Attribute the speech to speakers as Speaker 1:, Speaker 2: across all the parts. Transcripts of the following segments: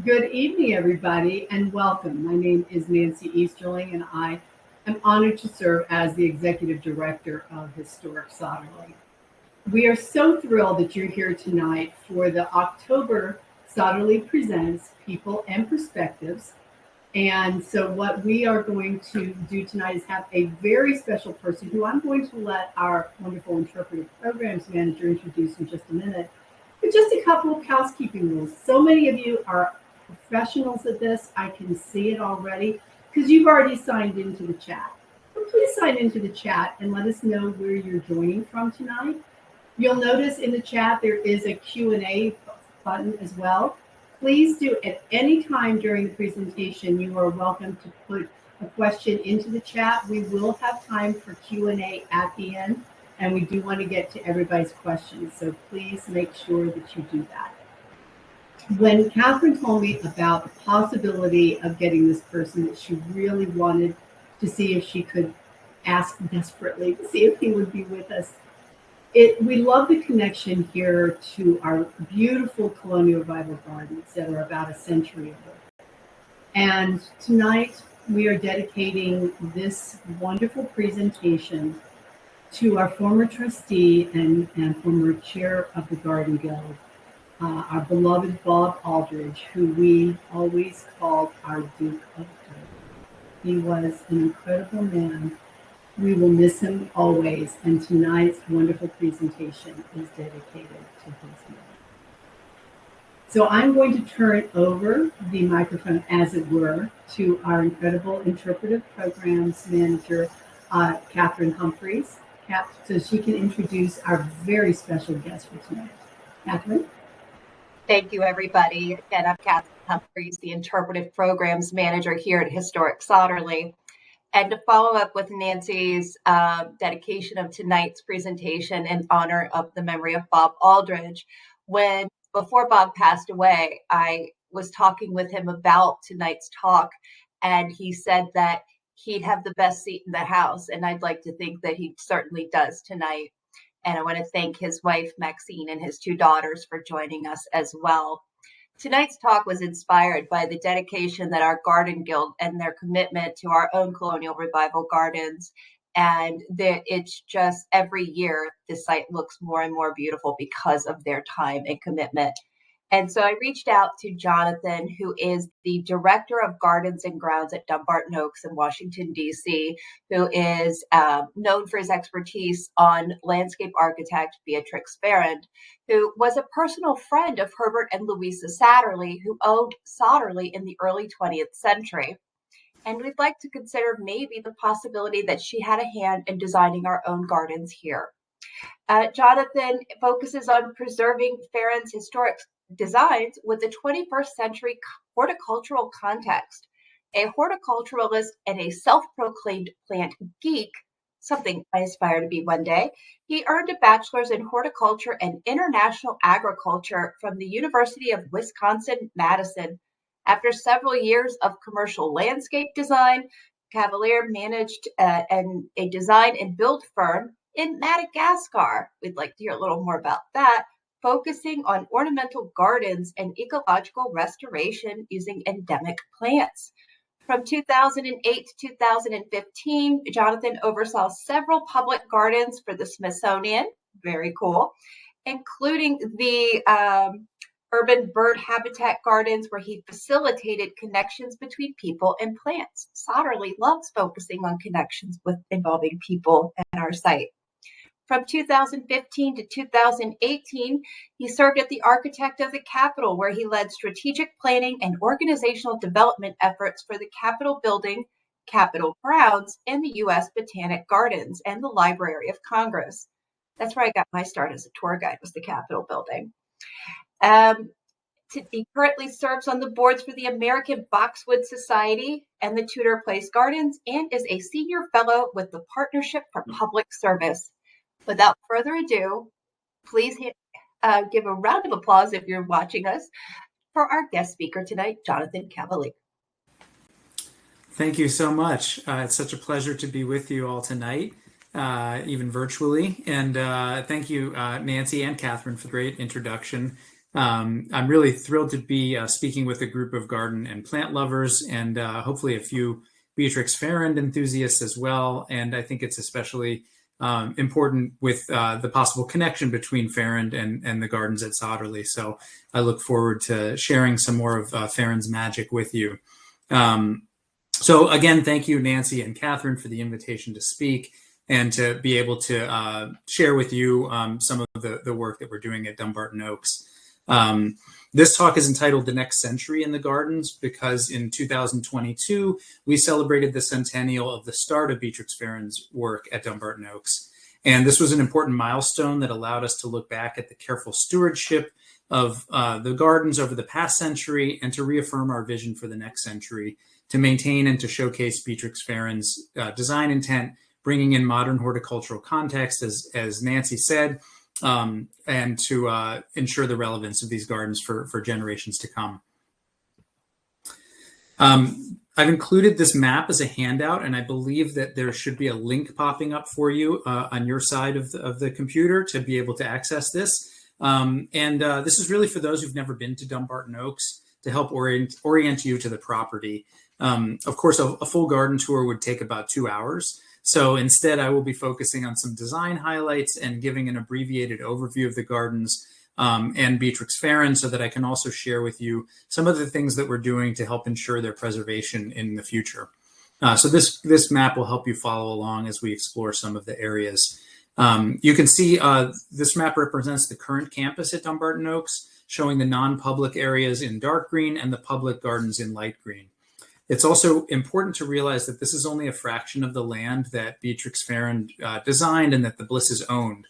Speaker 1: Good evening, everybody, and welcome. My name is Nancy Easterling, and I am honored to serve as the Executive Director of Historic Sotterley. We are so thrilled that you're here tonight for the October Sotterley Presents People and Perspectives. And so, what we are going to do tonight is have a very special person who I'm going to let our wonderful interpretive programs manager introduce in just a minute. But just a couple of housekeeping rules. So many of you are professionals at this. I can see it already because you've already signed into the chat. But please sign into the chat and let us know where you're joining from tonight. You'll notice in the chat there is a Q&A button as well. Please do at any time during the presentation, you are welcome to put a question into the chat. We will have time for Q&A at the end, and we do want to get to everybody's questions. So please make sure that you do that. When Catherine told me about the possibility of getting this person that she really wanted to see if she could ask desperately to see if he would be with us, we love the connection here to our beautiful colonial revival gardens that are about a century old. And tonight we are dedicating this wonderful presentation to our former trustee and former chair of the Garden Guild, our beloved Bob Aldridge, who we always called our Duke of Durham. He was an incredible man. We will miss him always, and tonight's wonderful presentation is dedicated to his memory. So I'm going to turn over the microphone, as it were, to our incredible interpretive programs manager, Catherine Humphreys, so she can introduce our very special guest for tonight. Catherine?
Speaker 2: Thank you, everybody. Again, I'm Catherine Humphreys, the interpretive programs manager here at Historic Sotterley. And to follow up with Nancy's dedication of tonight's presentation in honor of the memory of Bob Aldridge, before Bob passed away, I was talking with him about tonight's talk, and he said that he'd have the best seat in the house, and I'd like to think that he certainly does tonight. And I want to thank his wife, Maxine, and his two daughters for joining us as well. Tonight's talk was inspired by the dedication that our Garden Guild and their commitment to our own colonial revival gardens. And it's just every year, the site looks more and more beautiful because of their time and commitment. And so I reached out to Jonathan, who is the Director of Gardens and Grounds at Dumbarton Oaks in Washington, D.C., who is known for his expertise on landscape architect Beatrix Farrand, who was a personal friend of Herbert and Louisa Sotterley, who owned Sotterley in the early 20th century. And we'd like to consider maybe the possibility that she had a hand in designing our own gardens here. Jonathan focuses on preserving Farrand's historic designs with a 21st century horticultural context. A horticulturalist and a self-proclaimed plant geek, something I aspire to be one day, he earned a bachelor's in horticulture and international agriculture from the University of Wisconsin-Madison. After several years of commercial landscape design, Kavalier managed a design and build firm in Madagascar. We'd like to hear a little more about that, focusing on ornamental gardens and ecological restoration using endemic plants. From 2008 to 2015, Jonathan oversaw several public gardens for the Smithsonian, very cool, including the urban bird habitat gardens, where he facilitated connections between people and plants. Sotterley loves focusing on connections involving people at our site. From 2015 to 2018, he served as the architect of the Capitol, where he led strategic planning and organizational development efforts for the Capitol building, Capitol grounds, and the U.S. Botanic Gardens and the Library of Congress. That's where I got my start as a tour guide, was the Capitol building. He currently serves on the boards for the American Boxwood Society and the Tudor Place Gardens, and is a senior fellow with the Partnership for Public Service. Without further ado, please give a round of applause if you're watching us for our guest speaker tonight, Jonathan Kavalier.
Speaker 3: Thank you so much. It's such a pleasure to be with you all tonight, even virtually. And thank you, Nancy and Catherine, for the great introduction. I'm really thrilled to be speaking with a group of garden and plant lovers, and hopefully a few Beatrix Farrand enthusiasts as well. And I think it's especially important with the possible connection between Farrand and the gardens at Sotterley. So I look forward to sharing some more of Farrand's magic with you. So again, thank you, Nancy and Catherine, for the invitation to speak and to be able to share with you some of the work that we're doing at Dumbarton Oaks. This talk is entitled The Next Century in the Gardens because in 2022, we celebrated the centennial of the start of Beatrix Farrand's work at Dumbarton Oaks. And this was an important milestone that allowed us to look back at the careful stewardship of the gardens over the past century and to reaffirm our vision for the next century, to maintain and to showcase Beatrix Farrand's design intent, bringing in modern horticultural context, as Nancy said, and to ensure the relevance of these gardens for generations to come. I've included this map as a handout, and I believe that there should be a link popping up for you on your side of the computer to be able to access this. This is really for those who've never been to Dumbarton Oaks to help orient you to the property. Of course, a full garden tour would take about 2 hours. So instead, I will be focusing on some design highlights and giving an abbreviated overview of the gardens and Beatrix Farrand so that I can also share with you some of the things that we're doing to help ensure their preservation in the future. So this map will help you follow along as we explore some of the areas. You can see this map represents the current campus at Dumbarton Oaks, showing the non-public areas in dark green and the public gardens in light green. It's also important to realize that this is only a fraction of the land that Beatrix Farrand designed and that the Blisses owned.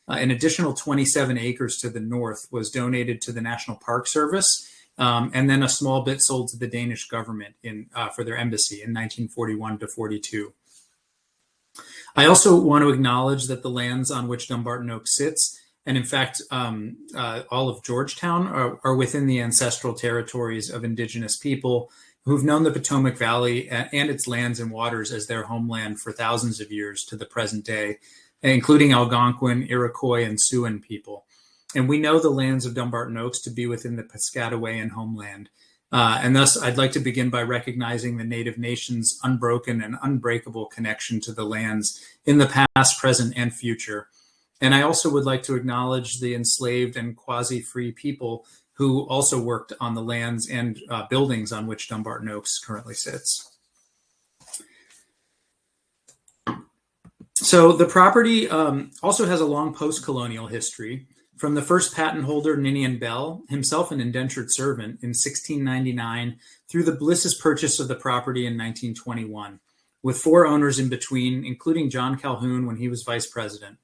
Speaker 3: An additional 27 acres to the north was donated to the National Park Service, and then a small bit sold to the Danish government for their embassy in 1941 to 42. I also want to acknowledge that the lands on which Dumbarton Oaks sits, and in fact, all of Georgetown, are within the ancestral territories of Indigenous people who've known the Potomac Valley and its lands and waters as their homeland for thousands of years to the present day, including Algonquin, Iroquois, and Siouan people. And we know the lands of Dumbarton Oaks to be within the Piscatawayan homeland. And thus, I'd like to begin by recognizing the Native Nations' unbroken and unbreakable connection to the lands in the past, present, and future. And I also would like to acknowledge the enslaved and quasi-free people who also worked on the lands and buildings on which Dumbarton Oaks currently sits. So the property also has a long post-colonial history, from the first patent holder, Ninian Bell, himself an indentured servant, in 1699, through the Blisses' purchase of the property in 1921, with 4 owners in between, including John Calhoun when he was vice president.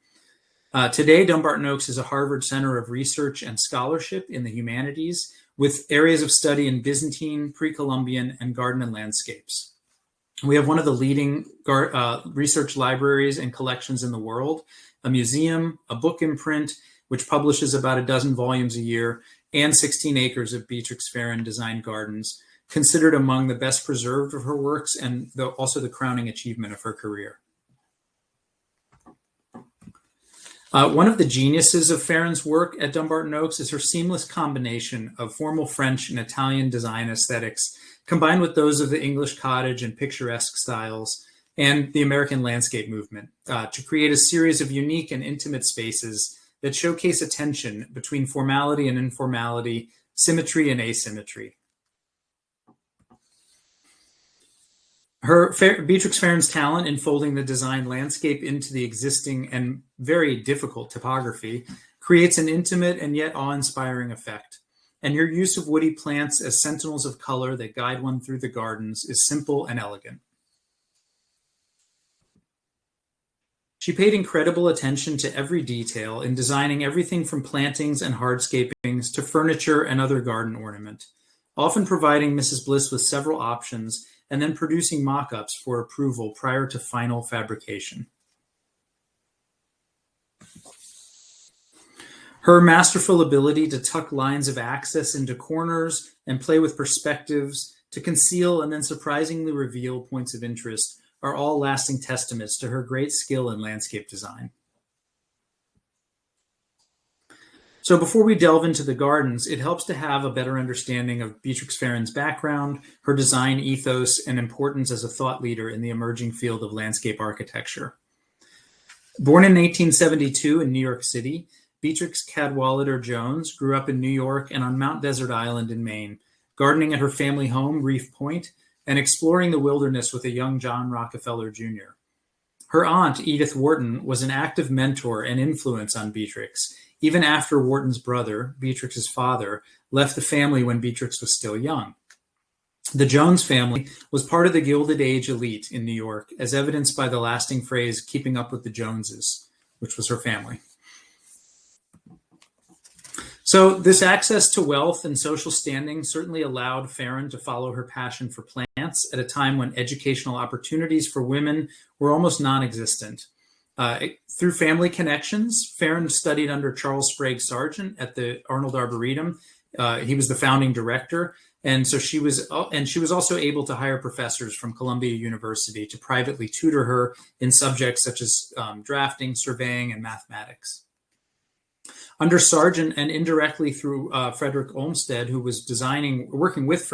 Speaker 3: Today, Dumbarton Oaks is a Harvard Center of Research and Scholarship in the humanities, with areas of study in Byzantine, pre-Columbian, and garden and landscapes. We have one of the leading research libraries and collections in the world, a museum, a book imprint, which publishes about a dozen volumes a year, and 16 acres of Beatrix Farrand designed gardens, considered among the best preserved of her works and also the crowning achievement of her career. One of the geniuses of Farrand's work at Dumbarton Oaks is her seamless combination of formal French and Italian design aesthetics, combined with those of the English cottage and picturesque styles, and the American landscape movement, to create a series of unique and intimate spaces that showcase a tension between formality and informality, symmetry and asymmetry. Beatrix Farrand's talent in folding the design landscape into the existing and very difficult topography creates an intimate and yet awe-inspiring effect. And her use of woody plants as sentinels of color that guide one through the gardens is simple and elegant. She paid incredible attention to every detail in designing everything from plantings and hardscapings to furniture and other garden ornament, often providing Mrs. Bliss with several options and then producing mock-ups for approval prior to final fabrication. Her masterful ability to tuck lines of access into corners and play with perspectives to conceal and then surprisingly reveal points of interest are all lasting testaments to her great skill in landscape design. So before we delve into the gardens, it helps to have a better understanding of Beatrix Farrand's background, her design ethos, and importance as a thought leader in the emerging field of landscape architecture. Born in 1872 in New York City, Beatrix Cadwallader Jones grew up in New York and on Mount Desert Island in Maine, gardening at her family home, Reef Point, and exploring the wilderness with a young John Rockefeller Jr. Her aunt, Edith Wharton, was an active mentor and influence on Beatrix, even after Wharton's brother, Beatrix's father, left the family when Beatrix was still young. The Jones family was part of the Gilded Age elite in New York, as evidenced by the lasting phrase, keeping up with the Joneses, which was her family. So this access to wealth and social standing certainly allowed Farrand to follow her passion for plants at a time when educational opportunities for women were almost non-existent. Through family connections, Farrand studied under Charles Sprague Sargent at the Arnold Arboretum. He was the founding director, and so she was also able to hire professors from Columbia University to privately tutor her in subjects such as drafting, surveying, and mathematics. Under Sargent and indirectly through Frederick Olmsted, who was working with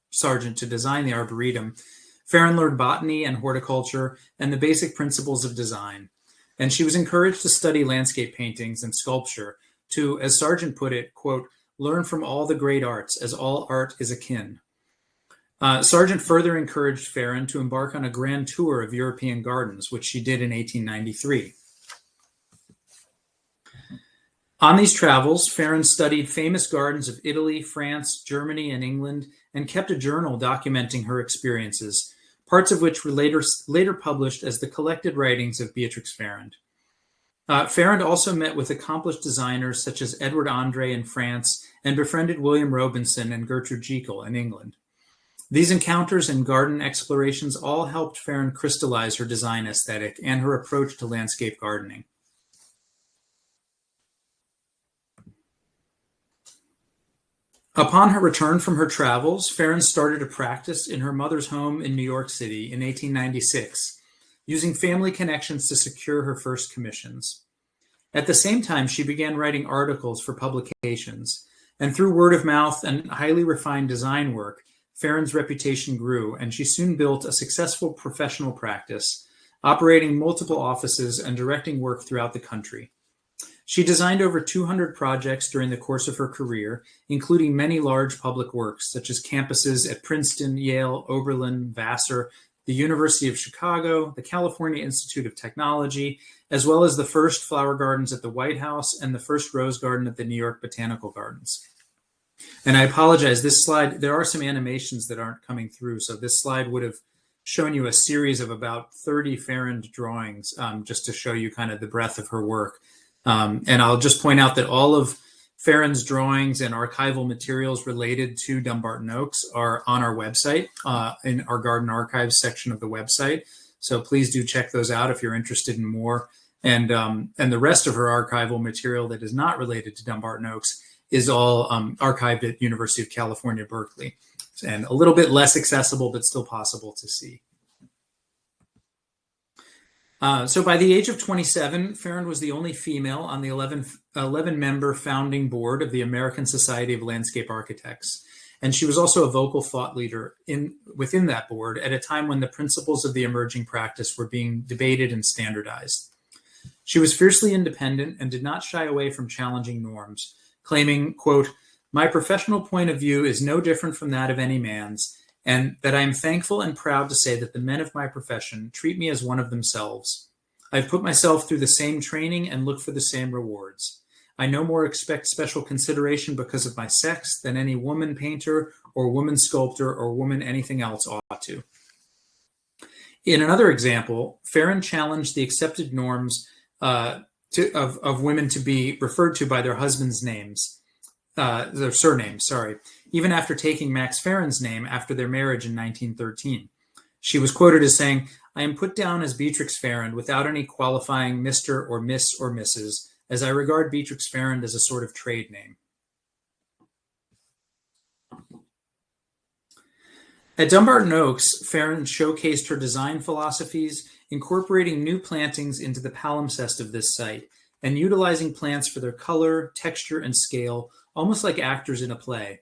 Speaker 3: Sargent to design the Arboretum, Farrand learned botany and horticulture and the basic principles of design. And she was encouraged to study landscape paintings and sculpture to, as Sargent put it, quote, learn from all the great arts, as all art is akin. Sargent further encouraged Farrand to embark on a grand tour of European gardens, which she did in 1893. On these travels, Farrand studied famous gardens of Italy, France, Germany, and England, and kept a journal documenting her experiences, parts of which were later published as the collected writings of Beatrix Farrand. Farrand also met with accomplished designers such as Edward André in France and befriended William Robinson and Gertrude Jekyll in England. These encounters and garden explorations all helped Farrand crystallize her design aesthetic and her approach to landscape gardening. Upon her return from her travels, Farrand started a practice in her mother's home in New York City in 1896, using family connections to secure her first commissions. At the same time, she began writing articles for publications, and through word of mouth and highly refined design work, Farrand's reputation grew, and she soon built a successful professional practice, operating multiple offices and directing work throughout the country. She designed over 200 projects during the course of her career, including many large public works, such as campuses at Princeton, Yale, Oberlin, Vassar, the University of Chicago, the California Institute of Technology, as well as the first flower gardens at the White House and the first rose garden at the New York Botanical Gardens. And I apologize, this slide, there are some animations that aren't coming through, so this slide would have shown you a series of about 30 Farrand drawings, just to show you kind of the breadth of her work. And I'll just point out that all of Farrand's drawings and archival materials related to Dumbarton Oaks are on our website, in our Garden Archives section of the website. So please do check those out if you're interested in more. And the rest of her archival material that is not related to Dumbarton Oaks is all archived at University of California, Berkeley, and a little bit less accessible, but still possible to see. So by the age of 27, Farrand was the only female on the 11-member founding board of the American Society of Landscape Architects. And she was also a vocal thought leader within that board at a time when the principles of the emerging practice were being debated and standardized. She was fiercely independent and did not shy away from challenging norms, claiming, quote, "My professional point of view is no different from that of any man's, and that I am thankful and proud to say that the men of my profession treat me as one of themselves. I've put myself through the same training and look for the same rewards. I no more expect special consideration because of my sex than any woman painter or woman sculptor or woman anything else ought to." In another example, Farrand challenged the accepted norms of women to be referred to by their husbands' names, their surnames, even after taking Max Farrand's name after their marriage in 1913. She was quoted as saying, "I am put down as Beatrix Farrand without any qualifying Mr. or Miss or Mrs., as I regard Beatrix Farrand as a sort of trade name." At Dumbarton Oaks, Farrand showcased her design philosophies, incorporating new plantings into the palimpsest of this site, and utilizing plants for their color, texture, and scale, almost like actors in a play.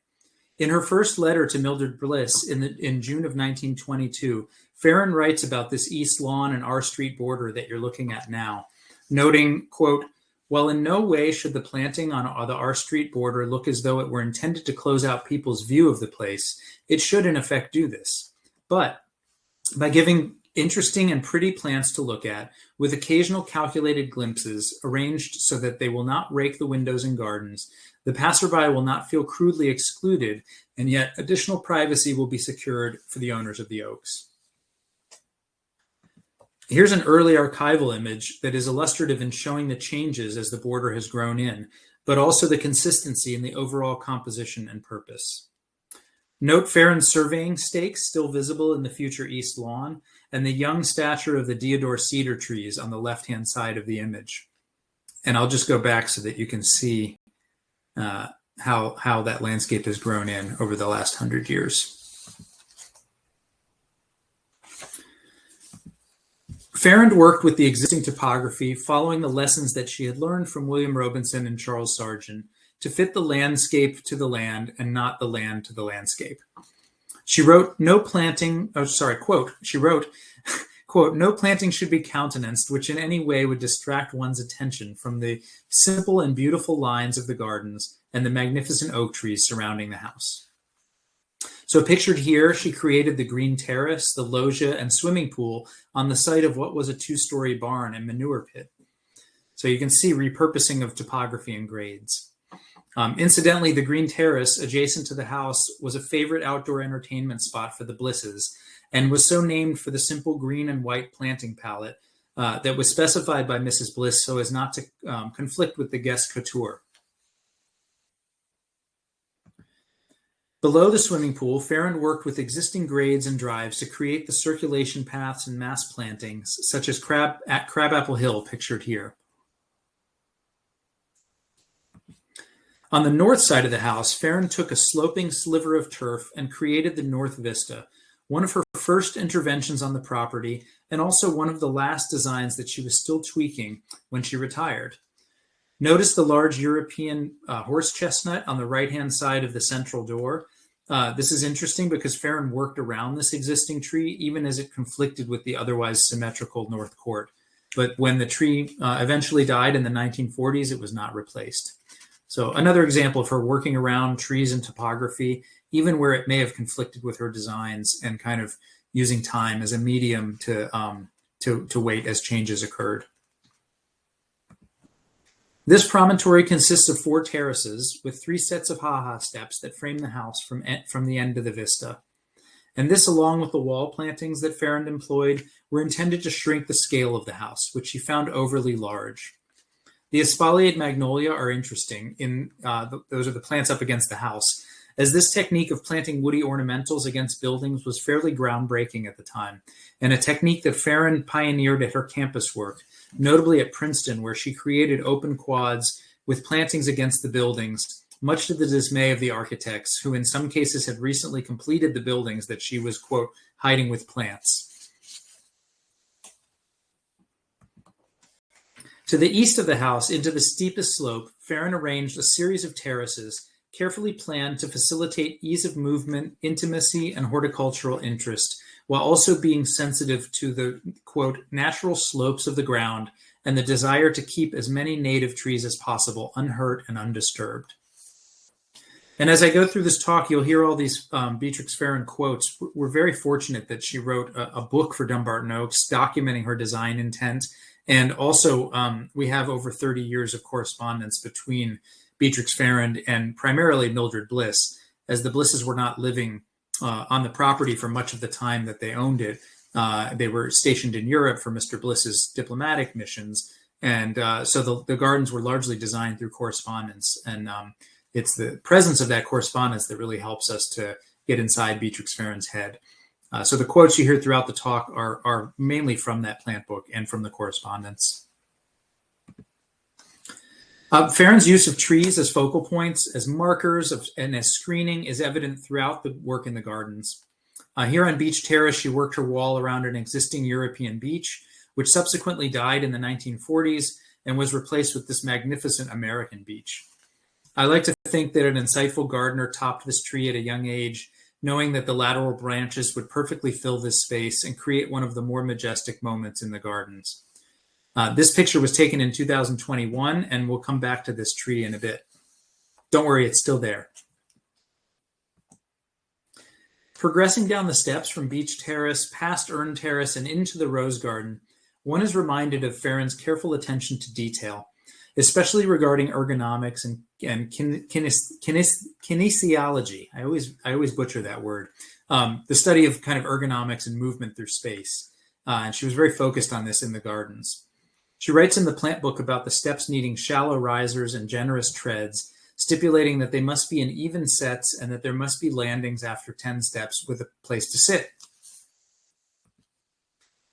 Speaker 3: In her first letter to Mildred Bliss in June of 1922, Farron writes about this East Lawn and R Street border that you're looking at now, noting, quote, "While in no way should the planting on the R Street border look as though it were intended to close out people's view of the place, it should in effect do this. But by giving interesting and pretty plants to look at, with occasional calculated glimpses arranged so that they will not rake the windows and gardens, the passerby will not feel crudely excluded, and yet additional privacy will be secured for the owners of the oaks." Here's an early archival image that is illustrative in showing the changes as the border has grown in, but also the consistency in the overall composition and purpose. Note Farron's surveying stakes still visible in the future East Lawn, and the young stature of the deodar cedar trees on the left-hand side of the image. And I'll just go back so that you can see how that landscape has grown in over the last 100 years. Farron worked with the existing topography, following the lessons that she had learned from William Robinson and Charles Sargent, to fit the landscape to the land and not the land to the landscape. She wrote, quote, "No planting should be countenanced which in any way would distract one's attention from the simple and beautiful lines of the gardens and the magnificent oak trees surrounding the house." So pictured here, she created the green terrace, the loggia, and swimming pool on the site of what was a two-story barn and manure pit. So you can see repurposing of topography and grades. Incidentally, the green terrace adjacent to the house was a favorite outdoor entertainment spot for the Blisses, and was so named for the simple green and white planting palette that was specified by Mrs. Bliss so as not to conflict with the guest couture. Below the swimming pool, Farron worked with existing grades and drives to create the circulation paths and mass plantings, such as Crabapple Hill, pictured here. On the north side of the house, Farron took a sloping sliver of turf and created the North Vista, one of her first interventions on the property, and also one of the last designs that she was still tweaking when she retired. Notice the large European horse chestnut on the right-hand side of the central door. This is interesting because Farron worked around this existing tree, even as it conflicted with the otherwise symmetrical north court. But when the tree eventually died in the 1940s, it was not replaced. So another example of her working around trees and topography, even where it may have conflicted with her designs, and kind of using time as a medium to wait as changes occurred. This promontory consists of 4 terraces with 3 sets of ha-ha steps that frame the house from the end of the vista. And this, along with the wall plantings that Farron employed, were intended to shrink the scale of the house, which she found overly large. The espalier magnolia are interesting. Those are the plants up against the house, as this technique of planting woody ornamentals against buildings was fairly groundbreaking at the time, and a technique that Farron pioneered at her campus work, notably at Princeton, where she created open quads with plantings against the buildings, much to the dismay of the architects, who in some cases had recently completed the buildings that she was, quote, hiding with plants. To the east of the house, into the steepest slope, Farron arranged a series of terraces, carefully planned to facilitate ease of movement, intimacy, and horticultural interest, while also being sensitive to the, quote, natural slopes of the ground and the desire to keep as many native trees as possible unhurt and undisturbed. And as I go through this talk, you'll hear all these Beatrix Farron quotes. We're very fortunate that she wrote a book for Dumbarton Oaks documenting her design intent. And also, we have over 30 years of correspondence between Beatrix Farron and primarily Mildred Bliss, as the Blisses were not living on the property for much of the time that they owned it. They were stationed in Europe for Mr. Bliss's diplomatic missions. And so the gardens were largely designed through correspondence. And it's the presence of that correspondence that really helps us to get inside Beatrix Farron's head. So the quotes you hear throughout the talk are mainly from that plant book and from the correspondence. Farron's use of trees as focal points, as markers, and as screening is evident throughout the work in the gardens. Here on Beach Terrace, she worked her wall around an existing European beech, which subsequently died in the 1940s, and was replaced with this magnificent American beech. I like to think that an insightful gardener topped this tree at a young age, knowing that the lateral branches would perfectly fill this space and create one of the more majestic moments in the gardens. This picture was taken in 2021, and we'll come back to this tree in a bit. Don't worry, it's still there. Progressing down the steps from Beech Terrace, past Urn Terrace, and into the Rose Garden, one is reminded of Farron's careful attention to detail, especially regarding ergonomics and kinesiology. I always butcher that word. The study of kind of ergonomics and movement through space. And she was very focused on this in the gardens. She writes in the plant book about the steps needing shallow risers and generous treads, stipulating that they must be in even sets and that there must be landings after 10 steps with a place to sit.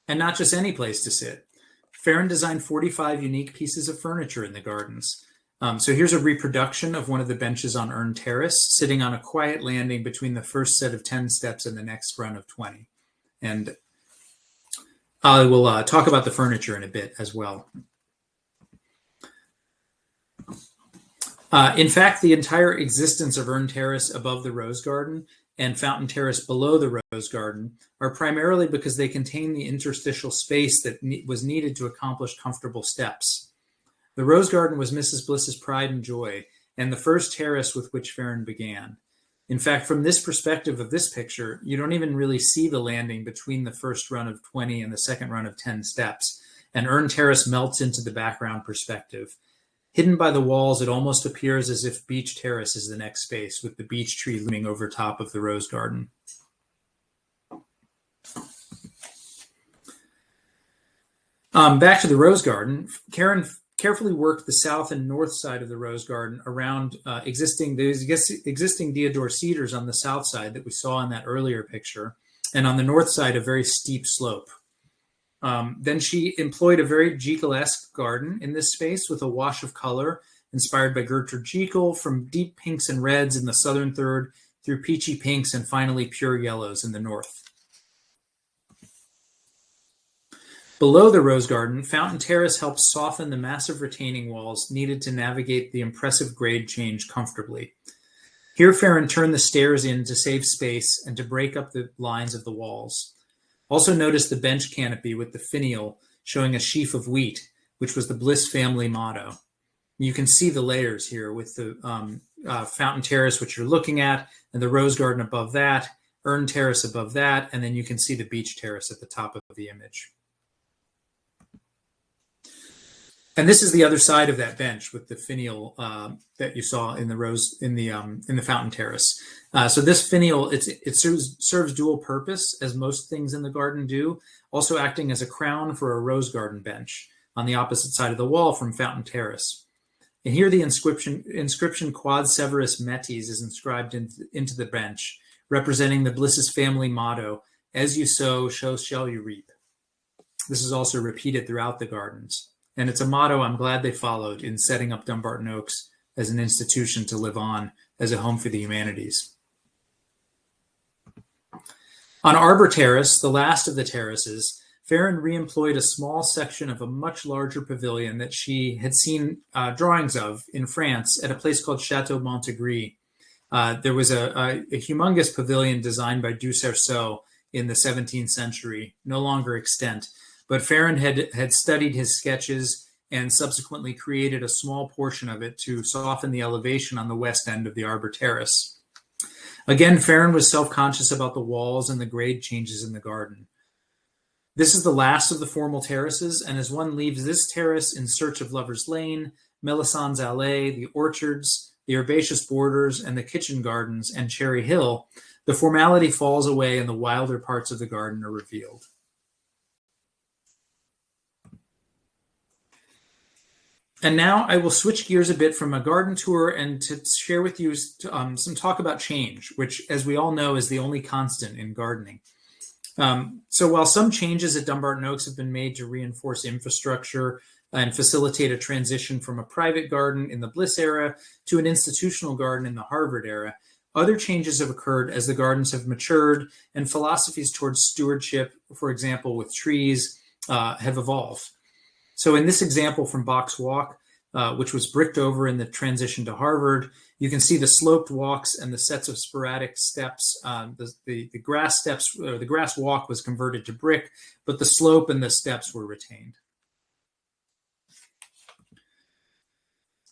Speaker 3: And not just any place to sit. Farron designed 45 unique pieces of furniture in the gardens. So here's a reproduction of one of the benches on Urn Terrace, sitting on a quiet landing between the first set of 10 steps and the next run of 20. And I will talk about the furniture in a bit as well. In fact, the entire existence of Urn Terrace above the Rose Garden and Fountain Terrace below the Rose Garden are primarily because they contain the interstitial space that was needed to accomplish comfortable steps. The Rose Garden was Mrs. Bliss's pride and joy, and the first terrace with which Farron began. In fact, from this perspective of this picture, you don't even really see the landing between the first run of 20 and the second run of 10 steps, and Urn Terrace melts into the background perspective. Hidden by the walls, it almost appears as if Beech Terrace is the next space, with the beech tree looming over top of the Rose Garden. Back to the Rose Garden, Karen carefully worked the south and north side of the Rose Garden around existing deodar cedars on the south side that we saw in that earlier picture, and on the north side, a very steep slope. Then she employed a very Jekyll-esque garden in this space with a wash of color inspired by Gertrude Jekyll, from deep pinks and reds in the southern third through peachy pinks and finally pure yellows in the north. Below the Rose Garden, Fountain Terrace helps soften the massive retaining walls needed to navigate the impressive grade change comfortably. Here, Farron turned the stairs in to save space and to break up the lines of the walls. Also notice the bench canopy with the finial showing a sheaf of wheat, which was the Bliss family motto. You can see the layers here with the Fountain Terrace, which you're looking at, and the Rose Garden above that, Urn Terrace above that, and then you can see the Beech Terrace at the top of the image. And this is the other side of that bench with the finial that you saw in the Fountain Terrace. So this finial, it serves dual purpose, as most things in the garden do, also acting as a crown for a Rose Garden bench on the opposite side of the wall from Fountain Terrace. And here the inscription Quod Severus Metis is inscribed into the bench, representing the Bliss's family motto, "As you sow, so shall you reap." This is also repeated throughout the gardens. And it's a motto I'm glad they followed in setting up Dumbarton Oaks as an institution to live on as a home for the humanities. On Arbor Terrace, the last of the terraces, Farron re-employed a small section of a much larger pavilion that she had seen drawings of in France at a place called Chateau Montegris. There was a humongous pavilion designed by Du Cerceau in the 17th century, no longer extant. But Farron had studied his sketches and subsequently created a small portion of it to soften the elevation on the west end of the Arbor Terrace. Again, Farron was self-conscious about the walls and the grade changes in the garden. This is the last of the formal terraces, and as one leaves this terrace in search of Lover's Lane, Melisand's Allée, the orchards, the herbaceous borders, and the kitchen gardens, and Cherry Hill, the formality falls away and the wilder parts of the garden are revealed. And now I will switch gears a bit from a garden tour and to share with you some talk about change, which, as we all know, is the only constant in gardening. So while some changes at Dumbarton Oaks have been made to reinforce infrastructure and facilitate a transition from a private garden in the Bliss era to an institutional garden in the Harvard era, other changes have occurred as the gardens have matured and philosophies towards stewardship, for example, with trees, have evolved. So in this example from Box Walk, which was bricked over in the transition to Harvard, you can see the sloped walks and the sets of sporadic steps. The grass steps, or the grass walk was converted to brick, but the slope and the steps were retained.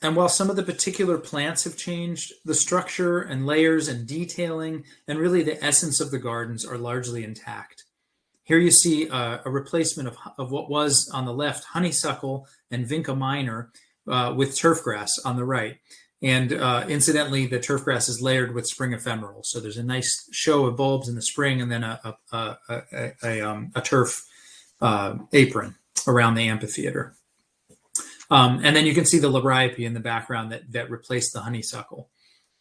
Speaker 3: And while some of the particular plants have changed, the structure and layers and detailing and really the essence of the gardens are largely intact. Here you see a replacement of what was on the left honeysuckle and vinca minor with turfgrass on the right. And incidentally, the turfgrass is layered with spring ephemerals. So there's a nice show of bulbs in the spring and then a turf apron around the amphitheater. And then you can see the liriope in the background that replaced the honeysuckle.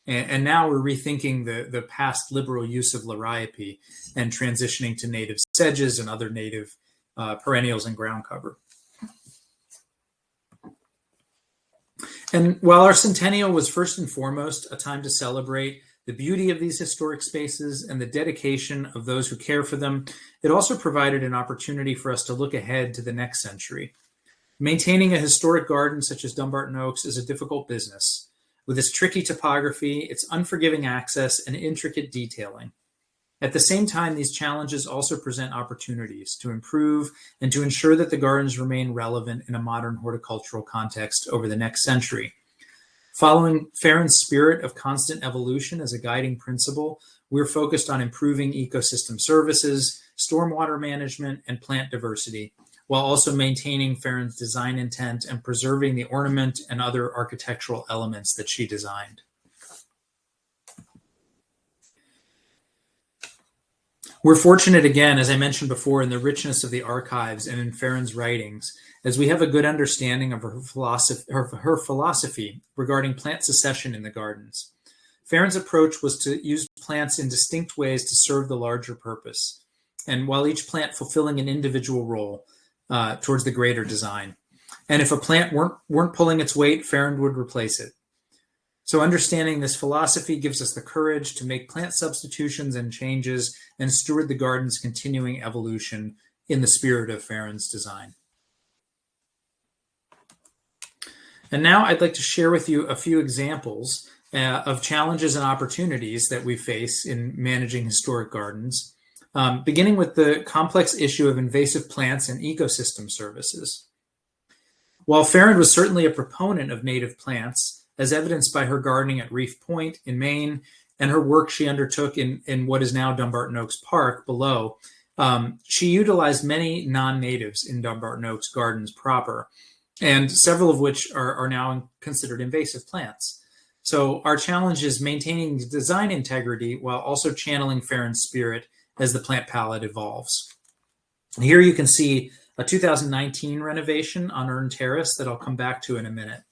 Speaker 3: And now we're rethinking the past liberal use of liriope and transitioning to native sedges and other native perennials and ground cover. And while our centennial was first and foremost a time to celebrate the beauty of these historic spaces and the dedication of those who care for them, it also provided an opportunity for us to look ahead to the next century. Maintaining a historic garden such as Dumbarton Oaks is a difficult business, with its tricky topography, its unforgiving access, and intricate detailing. At the same time, these challenges also present opportunities to improve and to ensure that the gardens remain relevant in a modern horticultural context over the next century. Following Farren's spirit of constant evolution as a guiding principle, we're focused on improving ecosystem services, stormwater management, and plant diversity, while also maintaining Farren's design intent and preserving the ornament and other architectural elements that she designed. We're fortunate again, as I mentioned before, in the richness of the archives and in Farren's writings, as we have a good understanding of her philosophy regarding plant succession in the gardens. Farren's approach was to use plants in distinct ways to serve the larger purpose, and while each plant fulfilling an individual role towards the greater design. And if a plant weren't pulling its weight, Farren would replace it. So understanding this philosophy gives us the courage to make plant substitutions and changes and steward the garden's continuing evolution in the spirit of Farren's design. And now I'd like to share with you a few examples of challenges and opportunities that we face in managing historic gardens, beginning with the complex issue of invasive plants and ecosystem services. While Farren was certainly a proponent of native plants, as evidenced by her gardening at Reef Point in Maine and her work she undertook in what is now Dumbarton Oaks Park below, she utilized many non-natives in Dumbarton Oaks gardens proper, and several of which are now considered invasive plants. So our challenge is maintaining design integrity while also channeling Farren's spirit as the plant palette evolves. Here you can see a 2019 renovation on Urn Terrace that I'll come back to in a minute.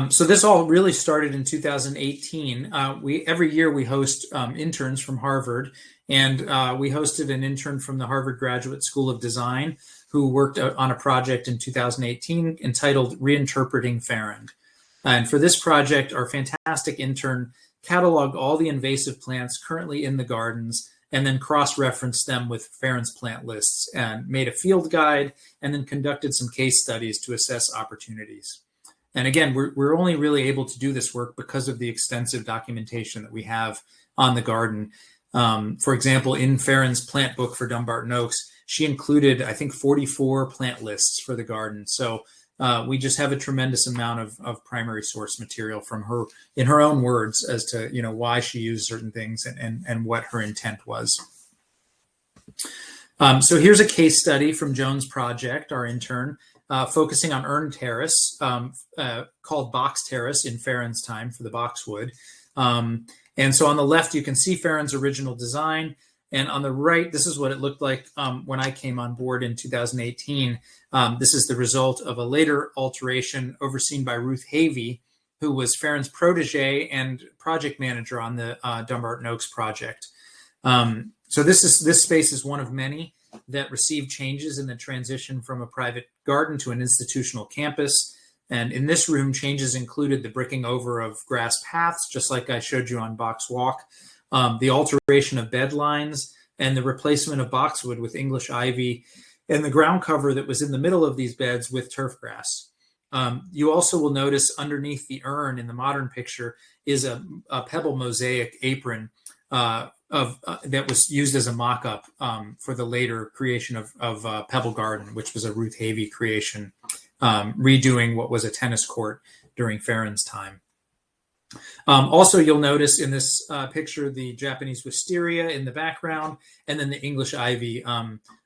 Speaker 3: So this all really started in 2018. Every year we host interns from Harvard, and we hosted an intern from the Harvard Graduate School of Design who worked on a project in 2018 entitled Reinterpreting Farren. And for this project, our fantastic intern cataloged all the invasive plants currently in the gardens and then cross-referenced them with Farren's plant lists and made a field guide and then conducted some case studies to assess opportunities. And again, we're only really able to do this work because of the extensive documentation that we have on the garden. For example, in Farren's plant book for Dumbarton Oaks, she included, I think, 44 plant lists for the garden. So we just have a tremendous amount of primary source material from her, in her own words, as to why she used certain things and what her intent was. So here's a case study from Joan's project, our intern, focusing on Urn Terrace, called Box Terrace in Farren's time for the boxwood. And so on the left, you can see Farren's original design. And on the right, this is what it looked like when I came on board in 2018. This is the result of a later alteration overseen by Ruth Havey, who was Farren's protege and project manager on the Dumbarton Oaks project. So this space is one of many that received changes in the transition from a private garden to an institutional campus. And in this room, changes included the bricking over of grass paths, just like I showed you on Box Walk, the alteration of bed lines, and the replacement of boxwood with English ivy, and the ground cover that was in the middle of these beds with turf grass. You also will notice underneath the urn in the modern picture is a pebble mosaic apron that was used as a mock-up for the later creation of Pebble Garden, which was a Ruth Havey creation, redoing what was a tennis court during Farron's time. Also, you'll notice in this picture the Japanese wisteria in the background, and then the English ivy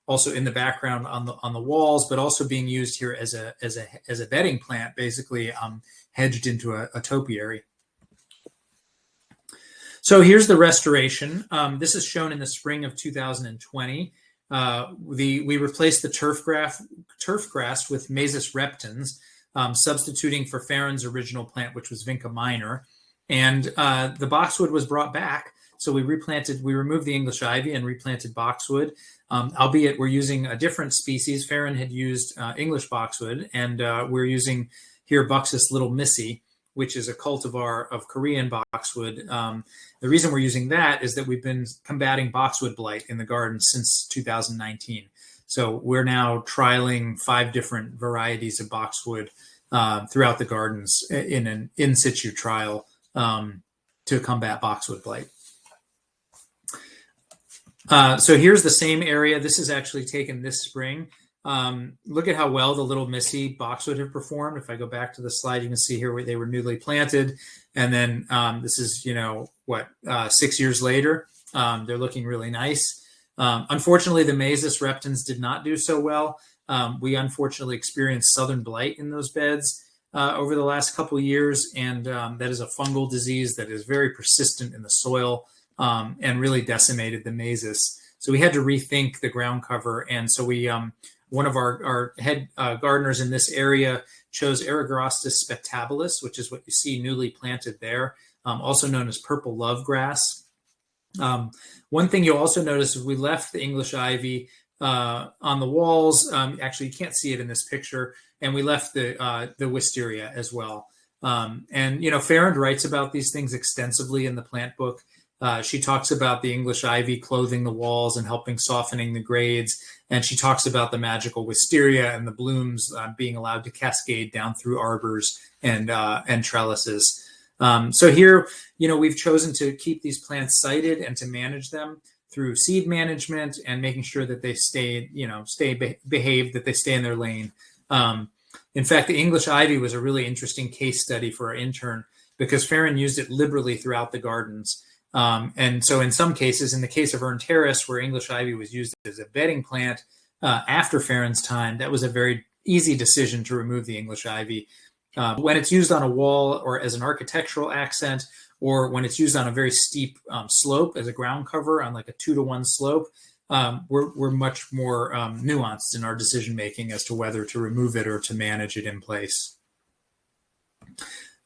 Speaker 3: also in the background on the walls, but also being used here as a bedding plant, basically hedged into a topiary. So here's the restoration. This is shown in the spring of 2020. We replaced the turf grass with Masis reptans, substituting for Farron's original plant, which was Vinca minor. And the boxwood was brought back. So we removed the English ivy and replanted boxwood, albeit we're using a different species. Farron had used English boxwood, and we're using here Buxus Little Missy, which is a cultivar of Korean boxwood. The reason we're using that is that we've been combating boxwood blight in the garden since 2019. So we're now trialing 5 different varieties of boxwood throughout the gardens in an in situ trial to combat boxwood blight. So here's the same area. This is actually taken this spring. Look at how well the Little Missy boxwood have performed. If I go back to the slide, you can see here where they were newly planted. And then this is, 6 years later. They're looking really nice. Unfortunately, the Masis reptans did not do so well. We unfortunately experienced southern blight in those beds over the last couple of years. And that is a fungal disease that is very persistent in the soil and really decimated the Masis. So we had to rethink the ground cover. And so we, one of our head gardeners in this area chose Eragrostis spectabilis, which is what you see newly planted there, also known as purple love grass. One thing you'll also notice is we left the English ivy on the walls. Actually, you can't see it in this picture. And we left the wisteria as well. And, Farron writes about these things extensively in the plant book. She talks about the English ivy clothing the walls and helping softening the grades. And she talks about the magical wisteria and the blooms being allowed to cascade down through arbors and trellises. So here, we've chosen to keep these plants sited and to manage them through seed management and making sure that they stay behaved, that they stay in their lane. In fact, the English ivy was a really interesting case study for our intern because Farron used it liberally throughout the gardens. And so in some cases, in the case of Urn Terrace, where English ivy was used as a bedding plant after Farron's time, that was a very easy decision to remove the English ivy. When it's used on a wall or as an architectural accent, or when it's used on a very steep slope as a ground cover on like a 2-to-1 slope, we're much more nuanced in our decision-making as to whether to remove it or to manage it in place.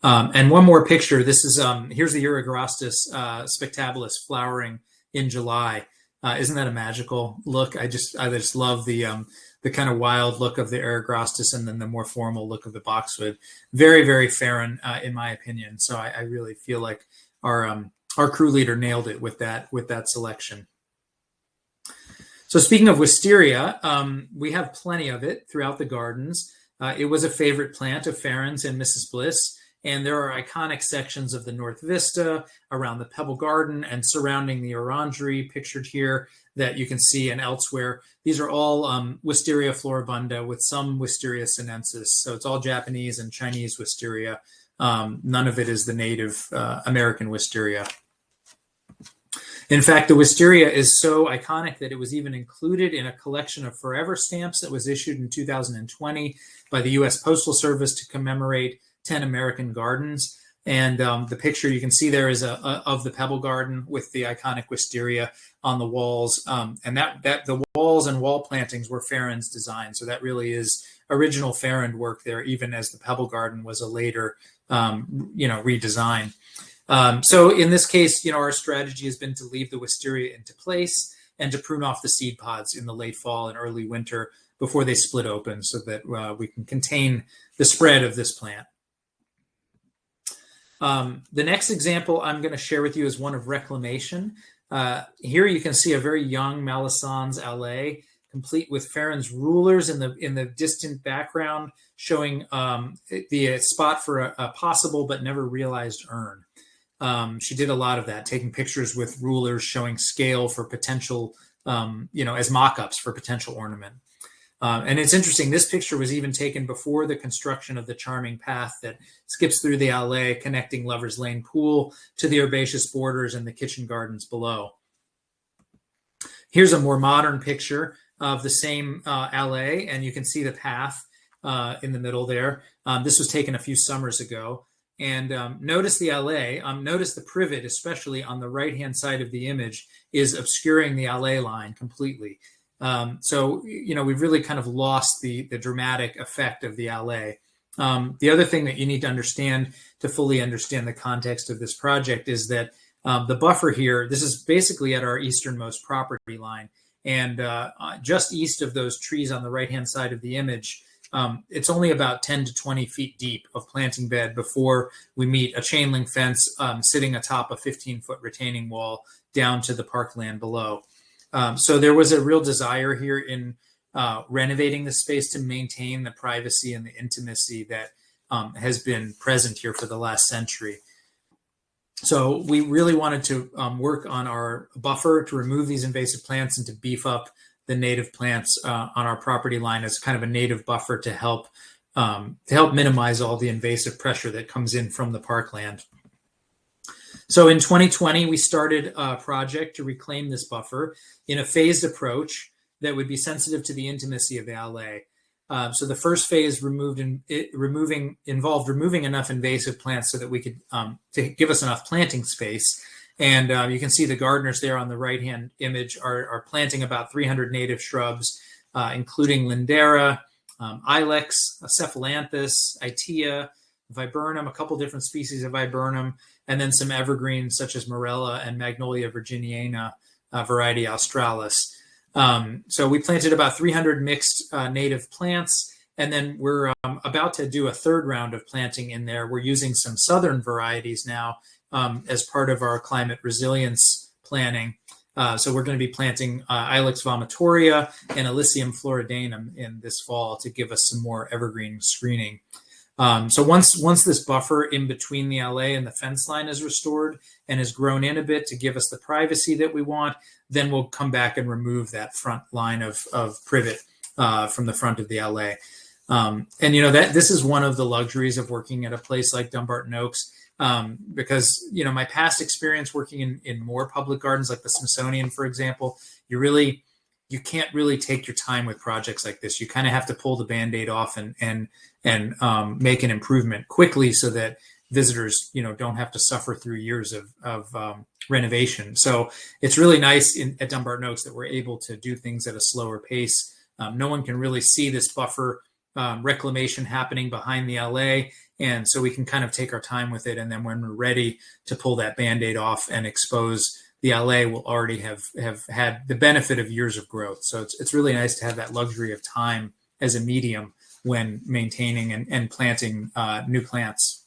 Speaker 3: And one more picture. This is here's the Eragrostis spectabilis flowering in July. Isn't that a magical look? I just love the kind of wild look of the Eragrostis and then the more formal look of the boxwood. Very, very Farron in my opinion. So I really feel like our crew leader nailed it with that selection. So speaking of wisteria, we have plenty of it throughout the gardens. It was a favorite plant of Farron's and Mrs. Bliss. And there are iconic sections of the North Vista around the Pebble Garden and surrounding the orangery pictured here that you can see and elsewhere. These are all Wisteria floribunda with some Wisteria sinensis. So it's all Japanese and Chinese wisteria. None of it is the native American wisteria. In fact, the wisteria is so iconic that it was even included in a collection of forever stamps that was issued in 2020 by the U.S. Postal Service to commemorate 10 American gardens. And the picture you can see there is of the Pebble Garden with the iconic wisteria on the walls. And that the walls and wall plantings were Farron's design. So that really is original Farron work there, even as the Pebble Garden was a later, redesign. So in this case, our strategy has been to leave the wisteria into place and to prune off the seed pods in the late fall and early winter before they split open so that we can contain the spread of this plant. The next example I'm going to share with you is one of reclamation. Here you can see a very young Melisandre's allée, complete with Farron's rulers in the distant background, showing the spot for a possible but never realized urn. She did a lot of that, taking pictures with rulers showing scale for potential, as mock-ups for potential ornament. And it's interesting, this picture was even taken before the construction of the charming path that skips through the allée connecting Lover's Lane Pool to the herbaceous borders and the kitchen gardens below. Here's a more modern picture of the same allée, and you can see the path in the middle there. This was taken a few summers ago. And notice the allée, notice the privet, especially on the right-hand side of the image, is obscuring the allée line completely. So, we've really kind of lost the dramatic effect of the allée. The other thing that you need to understand to fully understand the context of this project is that the buffer here, this is basically at our easternmost property line. And just east of those trees on the right-hand side of the image, it's only about 10 to 20 feet deep of planting bed before we meet a chain link fence sitting atop a 15-foot retaining wall down to the parkland below. So there was a real desire here in renovating the space to maintain the privacy and the intimacy that has been present here for the last century. So we really wanted to work on our buffer to remove these invasive plants and to beef up the native plants on our property line as kind of a native buffer to help minimize all the invasive pressure that comes in from the parkland. So in 2020, we started a project to reclaim this buffer in a phased approach that would be sensitive to the intimacy of the allée. So the first phase involved removing enough invasive plants so that we could to give us enough planting space. And you can see the gardeners there on the right-hand image are planting about 300 native shrubs, including Lindera, Ilex, Cephalanthus, Itea, Viburnum, a couple different species of Viburnum, and then some evergreens such as Morella and Magnolia virginiana, variety Australis. So we planted about 300 mixed native plants, and then we're about to do a third round of planting in there. We're using some southern varieties now as part of our climate resilience planning. So we're going to be planting Ilex vomitoria and Alyssium floridanum in this fall to give us some more evergreen screening. So once this buffer in between the allée and the fence line is restored and has grown in a bit to give us the privacy that we want, then we'll come back and remove that front line of privet from the front of the allée. And that this is one of the luxuries of working at a place like Dumbarton Oaks, because my past experience working in more public gardens like the Smithsonian, for example, you can't really take your time with projects like this. You kind of have to pull the Band-Aid off and make an improvement quickly so that visitors, don't have to suffer through years of renovation. So it's really nice at Dumbarton Oaks that we're able to do things at a slower pace. No one can really see this buffer reclamation happening behind the allée. And so we can kind of take our time with it. And then when we're ready to pull that Band-Aid off and expose the allée, will already have had the benefit of years of growth. So it's really nice to have that luxury of time as a medium when maintaining and planting new plants.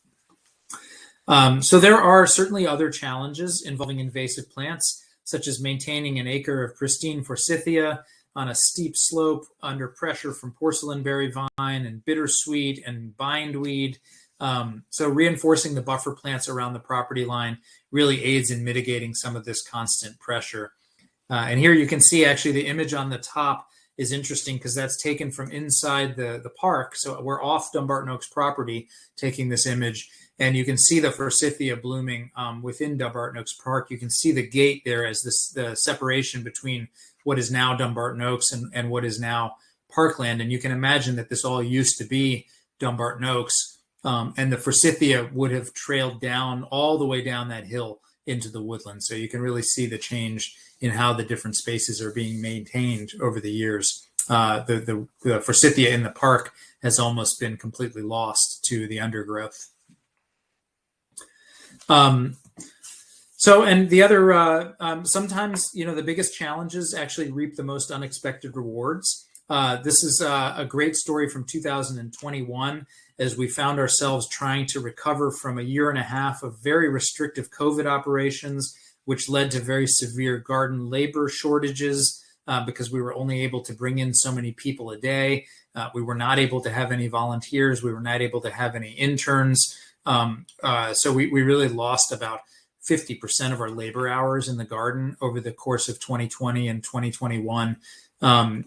Speaker 3: So there are certainly other challenges involving invasive plants, such as maintaining an acre of pristine forsythia on a steep slope under pressure from porcelainberry vine and bittersweet and bindweed. So reinforcing the buffer plants around the property line really aids in mitigating some of this constant pressure. And here you can see actually the image on the top is interesting because that's taken from inside the park. So we're off Dumbarton Oaks property taking this image, and you can see the forsythia blooming within Dumbarton Oaks Park. You can see the gate there as the separation between what is now Dumbarton Oaks and what is now parkland. And you can imagine that this all used to be Dumbarton Oaks, and the forsythia would have trailed down all the way down that hill into the woodland. So you can really see the change in how the different spaces are being maintained over the years. The forsythia in the park has almost been completely lost to the undergrowth. So, and the other, sometimes, the biggest challenges actually reap the most unexpected rewards. This is a great story from 2021 as we found ourselves trying to recover from a year and a half of very restrictive COVID operations which led to very severe garden labor shortages because we were only able to bring in so many people a day. We were not able to have any volunteers. We were not able to have any interns. So we really lost about 50% of our labor hours in the garden over the course of 2020 and 2021.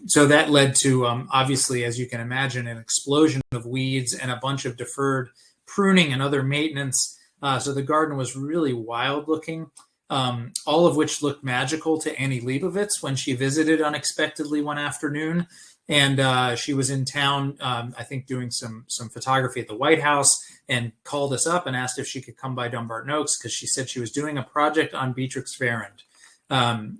Speaker 3: So that led to, obviously, as you can imagine, an explosion of weeds and a bunch of deferred pruning and other maintenance. So the garden was really wild looking, all of which looked magical to Annie Leibovitz when she visited unexpectedly one afternoon. And she was in town, I think, doing some photography at the White House, and called us up and asked if she could come by Dumbarton Oaks because she said she was doing a project on Beatrix farrand.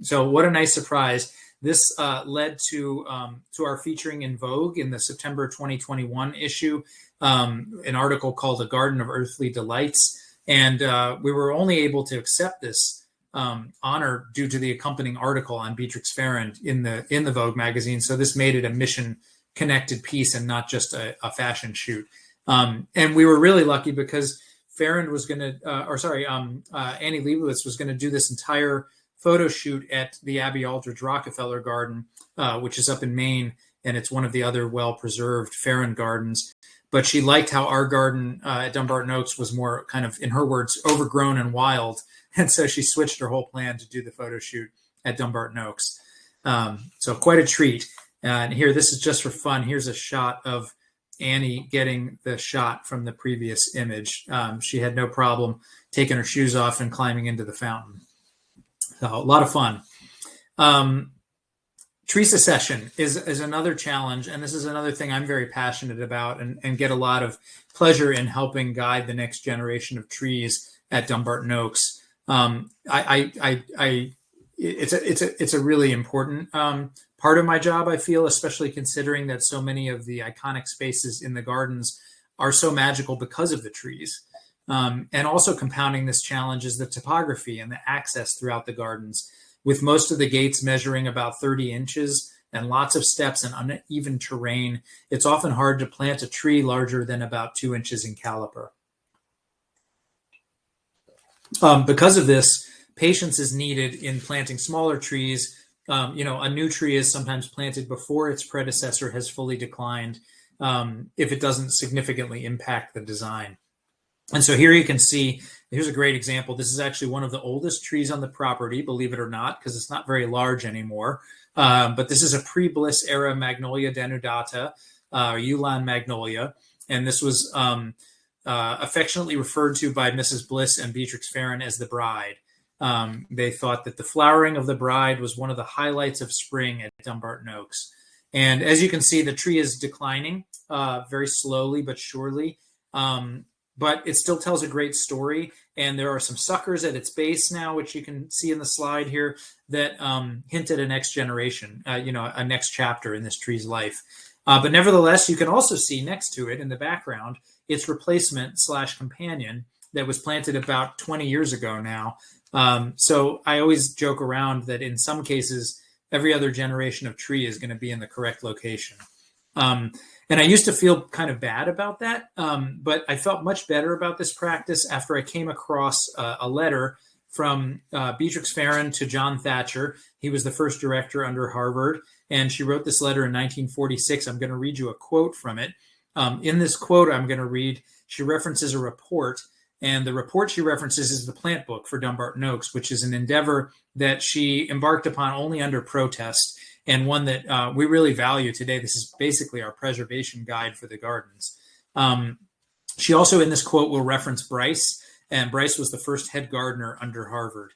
Speaker 3: So what a nice surprise. This led to our featuring in Vogue in the September 2021 issue, an article called "A Garden of Earthly Delights." And we were only able to accept this honor due to the accompanying article on Beatrix farrand in the Vogue magazine. So this made it a mission-connected piece and not just a fashion shoot. And we were really lucky because Farrand was going to, Annie Leibovitz was going to do this entire photo shoot at the Abbey Aldridge Rockefeller Garden, which is up in Maine, and it's one of the other well-preserved Farrand gardens. But she liked how our garden at Dumbarton Oaks was more kind of, in her words, overgrown and wild. And so she switched her whole plan to do the photo shoot at Dumbarton Oaks. So quite a treat. And here, this is just for fun. Here's a shot of Annie getting the shot from the previous image. She had no problem taking her shoes off and climbing into the fountain. So a lot of fun. Tree succession is another challenge, and this is another thing I'm very passionate about and get a lot of pleasure in helping guide the next generation of trees at Dumbarton Oaks. It's a really important part of my job, I feel, especially considering that so many of the iconic spaces in the gardens are so magical because of the trees. And also compounding this challenge is the topography and the access throughout the gardens, with most of the gates measuring about 30 inches and lots of steps and uneven terrain. It's often hard to plant a tree larger than about 2 inches in caliper. Because of this, patience is needed in planting smaller trees. A new tree is sometimes planted before its predecessor has fully declined, if it doesn't significantly impact the design. And so here you can see, here's a great example. This is actually one of the oldest trees on the property, believe it or not, because it's not very large anymore. But this is a pre-Bliss era Magnolia denudata, Ulan magnolia. And this was affectionately referred to by Mrs. Bliss and Beatrix farrand as the bride. They thought that the flowering of the bride was one of the highlights of spring at Dumbarton Oaks. And as you can see, the tree is declining very slowly but surely. But it still tells a great story. And there are some suckers at its base now, which you can see in the slide here, that hint at a next generation, a next chapter in this tree's life. But nevertheless, you can also see next to it in the background, its replacement / companion that was planted about 20 years ago now. So I always joke around that in some cases, every other generation of tree is going to be in the correct location. And I used to feel kind of bad about that, but I felt much better about this practice after I came across a letter from Beatrix farrand to John Thatcher. He was the first director under Harvard, and she wrote this letter in 1946. I'm going to read you a quote from it. In this quote I'm going to read, she references a report, and the report she references is the plant book for Dumbarton Oaks, which is an endeavor that she embarked upon only under protest, and one that we really value today. This is basically our preservation guide for the gardens. She also, in this quote, will reference Bryce, and Bryce was the first head gardener under Harvard.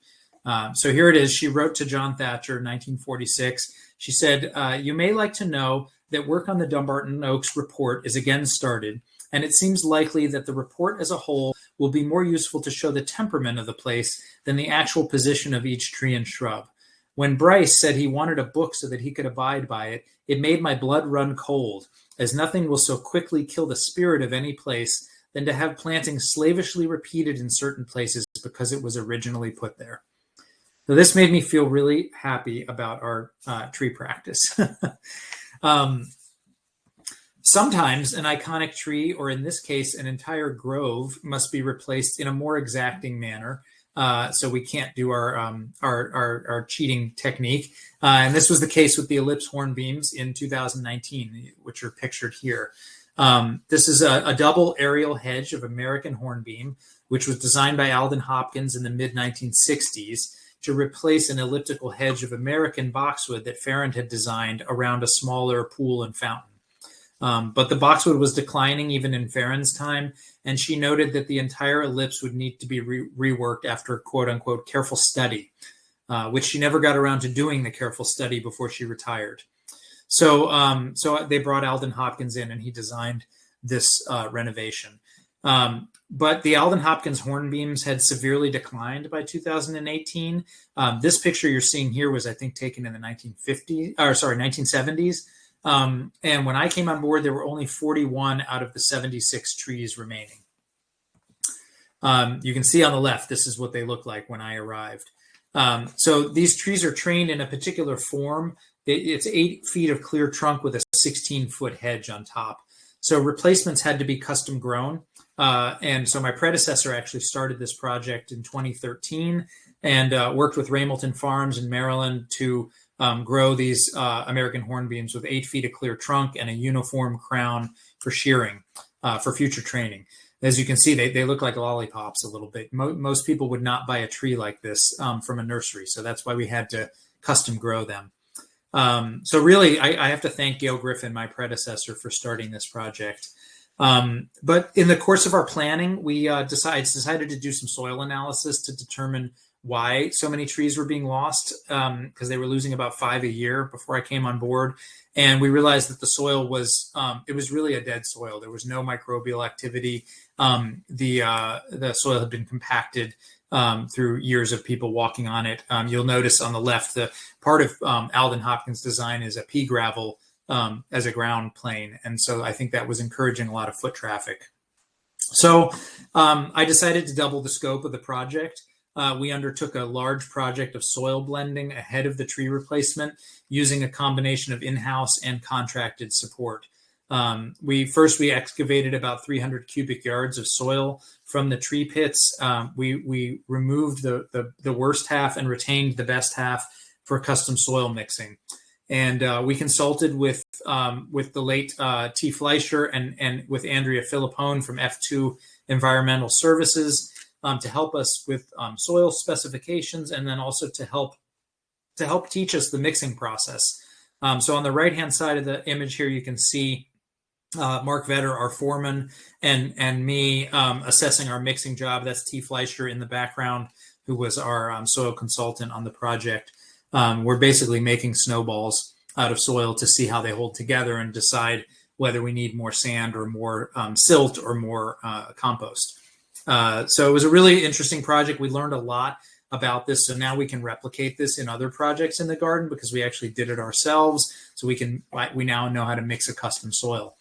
Speaker 3: So here it is. She wrote to John Thatcher in 1946. She said, "You may like to know that work on the Dumbarton Oaks report is again started, and it seems likely that the report as a whole will be more useful to show the temperament of the place than the actual position of each tree and shrub. When Bryce said he wanted a book so that he could abide by it, it made my blood run cold, as nothing will so quickly kill the spirit of any place than to have planting slavishly repeated in certain places because it was originally put there." So this made me feel really happy about our tree practice. Sometimes an iconic tree, or in this case, an entire grove, must be replaced in a more exacting manner. so we can't do our cheating technique. And this was the case with the ellipse hornbeams in 2019, which are pictured here. This is a double aerial hedge of American hornbeam, which was designed by Alden Hopkins in the mid-1960s to replace an elliptical hedge of American boxwood that Farrand had designed around a smaller pool and fountain. But the boxwood was declining even in Farrand's time, and she noted that the entire ellipse would need to be reworked after quote-unquote careful study, which she never got around to doing the careful study before she retired. So they brought Alden Hopkins in, and he designed this renovation. But the Alden Hopkins hornbeams had severely declined by 2018. This picture you're seeing here was, I think, taken in the 1970s. And when I came on board, there were only 41 out of the 76 trees remaining. You can see on the left, this is what they look like when I arrived. So these trees are trained in a particular form. It's 8 feet of clear trunk with a 16-foot hedge on top. So replacements had to be custom grown. And so my predecessor actually started this project in 2013 and worked with Raymilton Farms in Maryland to grow these American hornbeams with 8 feet of clear trunk and a uniform crown for shearing for future training. As you can see, they look like lollipops a little bit. Most people would not buy a tree like this from a nursery. So that's why we had to custom grow them. So really, I have to thank Gail Griffin, my predecessor, for starting this project. But in the course of our planning, we decided to do some soil analysis to determine why so many trees were being lost, because they were losing about 5 a year before I came on board. And we realized that the soil was, it was really a dead soil. There was no microbial activity. The soil had been compacted through years of people walking on it. You'll notice on the left, the part of Alden Hopkins' design is a pea gravel as a ground plane. And so I think that was encouraging a lot of foot traffic. So I decided to double the scope of the project. We undertook a large project of soil blending ahead of the tree replacement using a combination of in-house and contracted support. We excavated about 300 cubic yards of soil from the tree pits. We removed the worst half and retained the best half for custom soil mixing. And we consulted with the late T. Fleischer and with Andrea Filippone from F2 Environmental Services to help us with soil specifications, and then also to help teach us the mixing process. So on the right-hand side of the image here, you can see Mark Vetter, our foreman, and me assessing our mixing job. That's T. Fleischer in the background, who was our soil consultant on the project. We're basically making snowballs out of soil to see how they hold together and decide whether we need more sand or more silt or more compost. So it was a really interesting project. We learned a lot about this. So now we can replicate this in other projects in the garden because we actually did it ourselves. So we now know how to mix a custom soil.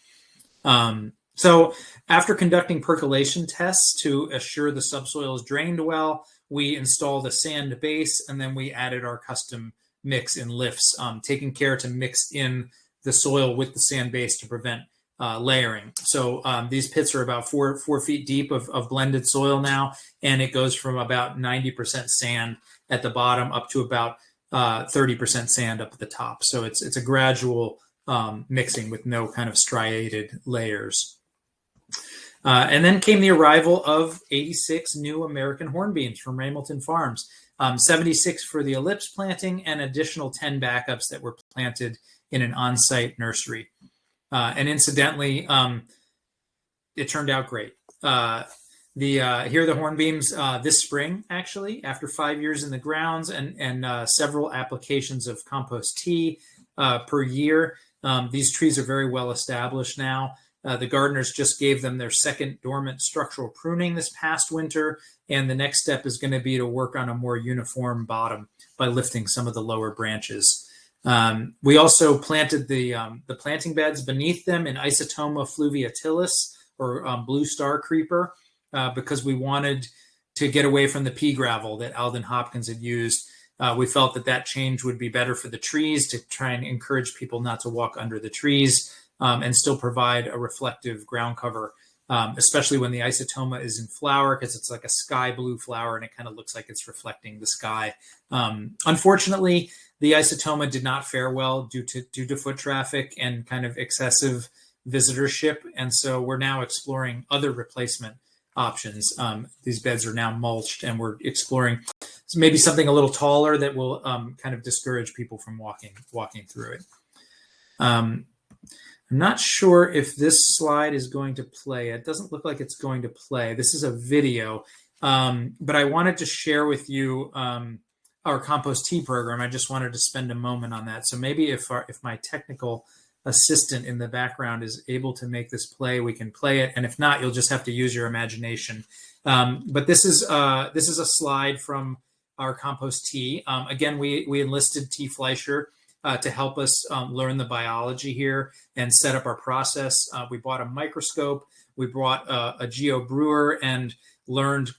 Speaker 3: So after conducting percolation tests to assure the subsoil is drained well, we installed a sand base, and then we added our custom mix in lifts, taking care to mix in the soil with the sand base to prevent layering. So these pits are about 4 feet deep of blended soil now, and it goes from about 90% sand at the bottom up to about 30% sand up at the top. So it's a gradual mixing with no kind of striated layers. And then came the arrival of 86 new American hornbeams from Raymilton Farms, 76 for the ellipse planting, and additional 10 backups that were planted in an on-site nursery. And incidentally, it turned out great. Here are the hornbeams this spring, actually, after 5 years in the grounds and several applications of compost tea per year. These trees are very well established now. The gardeners just gave them their second dormant structural pruning this past winter, and the next step is going to be to work on a more uniform bottom by lifting some of the lower branches. We also planted the planting beds beneath them in Isotoma fluviatilis, or blue star creeper, because we wanted to get away from the pea gravel that Alden Hopkins had used. We felt that change would be better for the trees, to try and encourage people not to walk under the trees and still provide a reflective ground cover especially when the isotoma is in flower, because it's like a sky blue flower and it kind of looks like it's reflecting the sky. Unfortunately, the isotoma did not fare well due to foot traffic and kind of excessive visitorship. And so we're now exploring other replacement options. These beds are now mulched, and we're exploring maybe something a little taller that will kind of discourage people from walking through it. I'm not sure if this slide is going to play. It doesn't look like it's going to play. This is a video, but I wanted to share with you our compost tea program. I just wanted to spend a moment on that. So maybe if my technical assistant in the background is able to make this play, we can play it. And if not, you'll just have to use your imagination. But this is a slide from our compost tea. Again, we enlisted T. Fleischer to help us learn the biology here and set up our process. We bought a microscope. We brought a geo brewer and learned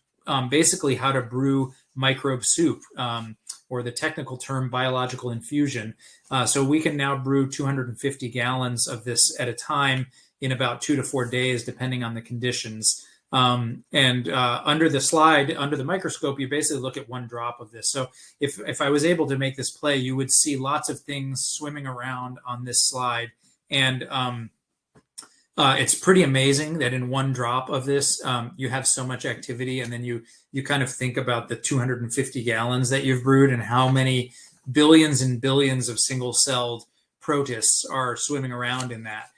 Speaker 3: basically how to brew microbe soup, or the technical term biological infusion. So we can now brew 250 gallons of this at a time in about 2 to 4 days, depending on the conditions. Under the slide, under the microscope, you basically look at one drop of this. So if I was able to make this play, you would see lots of things swimming around on this slide. And it's pretty amazing that in one drop of this, you have so much activity. And then you kind of think about the 250 gallons that you've brewed and how many billions and billions of single-celled protists are swimming around in that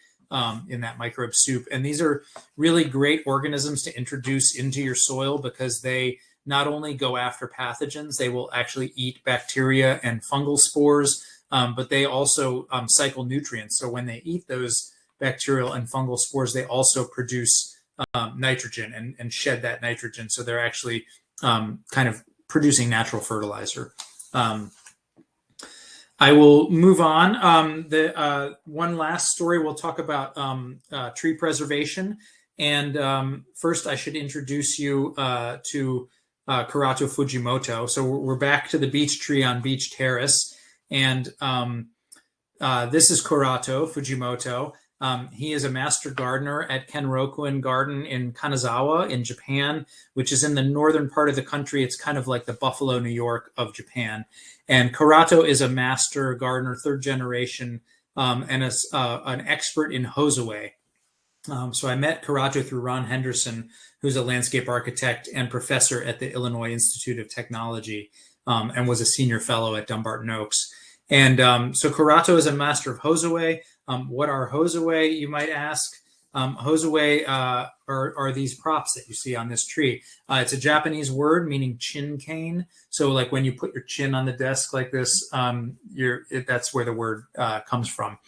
Speaker 3: microbe soup. And these are really great organisms to introduce into your soil, because they not only go after pathogens, they will actually eat bacteria and fungal spores, but they also cycle nutrients. So when they eat those bacterial and fungal spores, they also produce nitrogen and shed that nitrogen. So they're actually kind of producing natural fertilizer. I will move on. The one last story, we'll talk about tree preservation. And first, I should introduce you to Kurato Fujimoto. So we're back to the beech tree on Beach Terrace. And this is Kurato Fujimoto. He is a master gardener at Kenrokuen Garden in Kanazawa in Japan, which is in the northern part of the country. It's kind of like the Buffalo, New York of Japan. And Kurato is a master gardener, third generation, and is an expert in hosaway. So I met Kurato through Ron Henderson, who's a landscape architect and professor at the Illinois Institute of Technology, and was a senior fellow at Dumbarton Oaks. And so Kurato is a master of hosaway. What are hosaway, you might ask? Hosaway are these props that you see on this tree. It's a Japanese word meaning chin cane. So like when you put your chin on the desk like this, that's where the word comes from.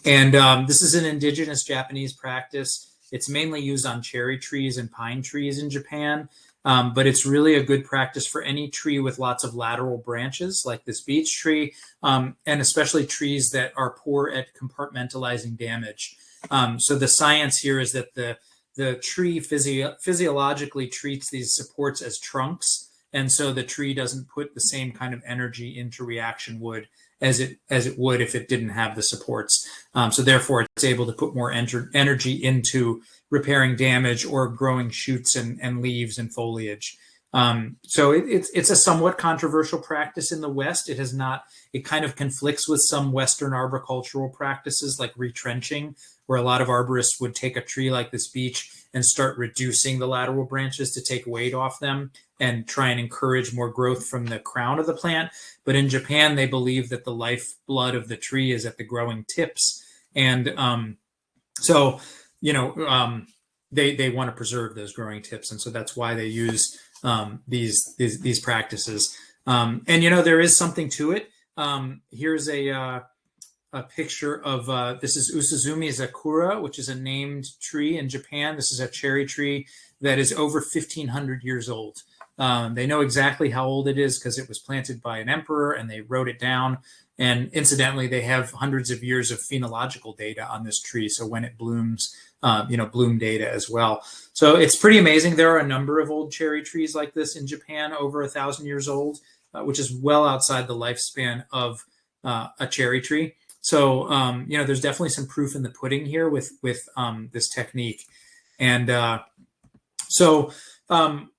Speaker 3: And this is an indigenous Japanese practice. It's mainly used on cherry trees and pine trees in Japan. But it's really a good practice for any tree with lots of lateral branches like this beech tree, and especially trees that are poor at compartmentalizing damage. So the science here is that the tree physiologically treats these supports as trunks, and so the tree doesn't put the same kind of energy into reaction wood as it would if it didn't have the supports. So therefore, it's able to put more energy into repairing damage or growing shoots and leaves and foliage. So it's a somewhat controversial practice in the West. It kind of conflicts with some Western arboricultural practices like retrenching, where a lot of arborists would take a tree like this beech and start reducing the lateral branches to take weight off them and try and encourage more growth from the crown of the plant. But in Japan, they believe that the lifeblood of the tree is at the growing tips. And they want to preserve those growing tips. And so that's why they use these practices. And, there is something to it. Here's a picture of, this is Usuzumi zakura, which is a named tree in Japan. This is a cherry tree that is over 1,500 years old. They know exactly how old it is because it was planted by an emperor and they wrote it down. And incidentally, they have hundreds of years of phenological data on this tree. So when it blooms, bloom data as well. So it's pretty amazing. There are a number of old cherry trees like this in Japan, over 1,000 years old, which is well outside the lifespan of a cherry tree. So, there's definitely some proof in the pudding here with this technique. And so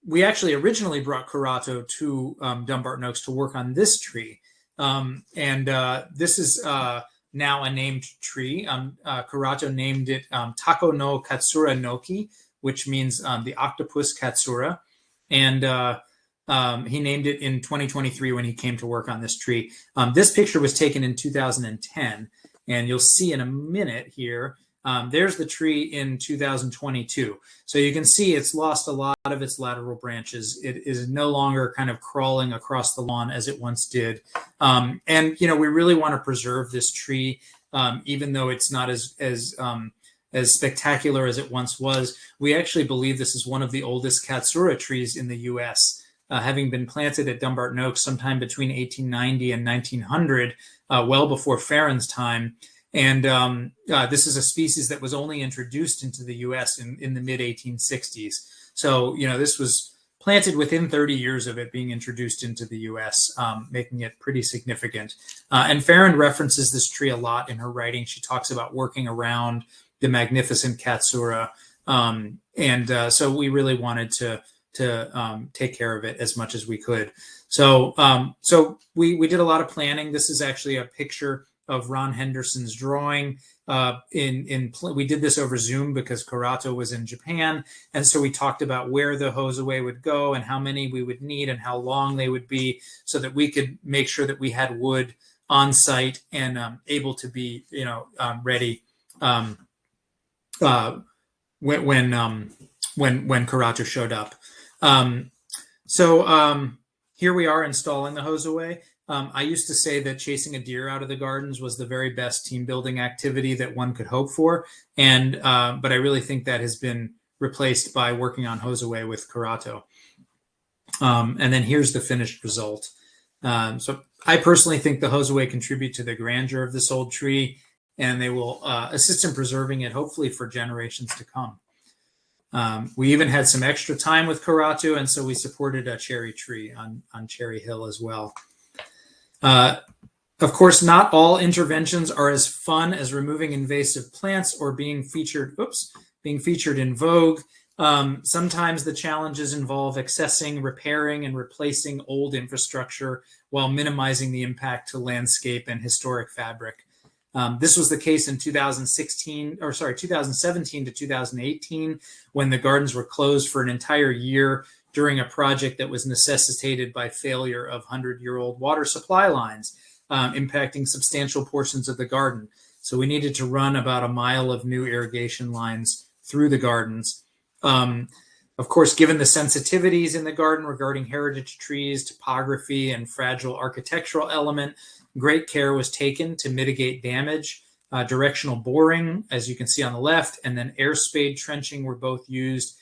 Speaker 3: we actually originally brought Curato to Dumbarton Oaks to work on this tree. This is now a named tree. Curato named it Tako no Katsura Noki, which means the octopus Katsura. And he named it in 2023 when he came to work on this tree. This picture was taken in 2010, and you'll see in a minute here, there's the tree in 2022. So you can see it's lost a lot of its lateral branches. It is no longer kind of crawling across the lawn as it once did. And, you know, we really want to preserve this tree, even though it's not as spectacular as it once was. We actually believe this is one of the oldest Katsura trees in the U.S., having been planted at Dumbarton Oaks sometime between 1890 and 1900, well before Farron's time. And this is a species that was only introduced into the U.S. in the mid-1860s. So, you know, this was planted within 30 years of it being introduced into the U.S., making it pretty significant. And Farron references this tree a lot in her writing. She talks about working around the magnificent Katsura. So we really wanted to take care of it as much as we could. So we did a lot of planning. This is actually a picture of Ron Henderson's drawing. We did this over Zoom because Curato was in Japan. And so we talked about where the hosaway would go and how many we would need and how long they would be, so that we could make sure that we had wood on site and able to be, you know, ready when Curato showed up. Here we are installing the hosaway. I used to say that chasing a deer out of the gardens was the very best team building activity that one could hope for. But I really think that has been replaced by working on hosaway with Curato. And then here's the finished result. So I personally think the hosaway contribute to the grandeur of this old tree, and they will assist in preserving it, hopefully for generations to come. We even had some extra time with Curato, and so we supported a cherry tree on Cherry Hill as well. Of course, not all interventions are as fun as removing invasive plants or being featured in Vogue. Sometimes the challenges involve accessing, repairing, and replacing old infrastructure while minimizing the impact to landscape and historic fabric. This was the case in 2017 to 2018, when the gardens were closed for an entire year during a project that was necessitated by failure of 100-year-old water supply lines, impacting substantial portions of the garden. So we needed to run about a mile of new irrigation lines through the gardens. Of course, given the sensitivities in the garden regarding heritage trees, topography, and fragile architectural element, great care was taken to mitigate damage. Directional boring, as you can see on the left, and then air spade trenching were both used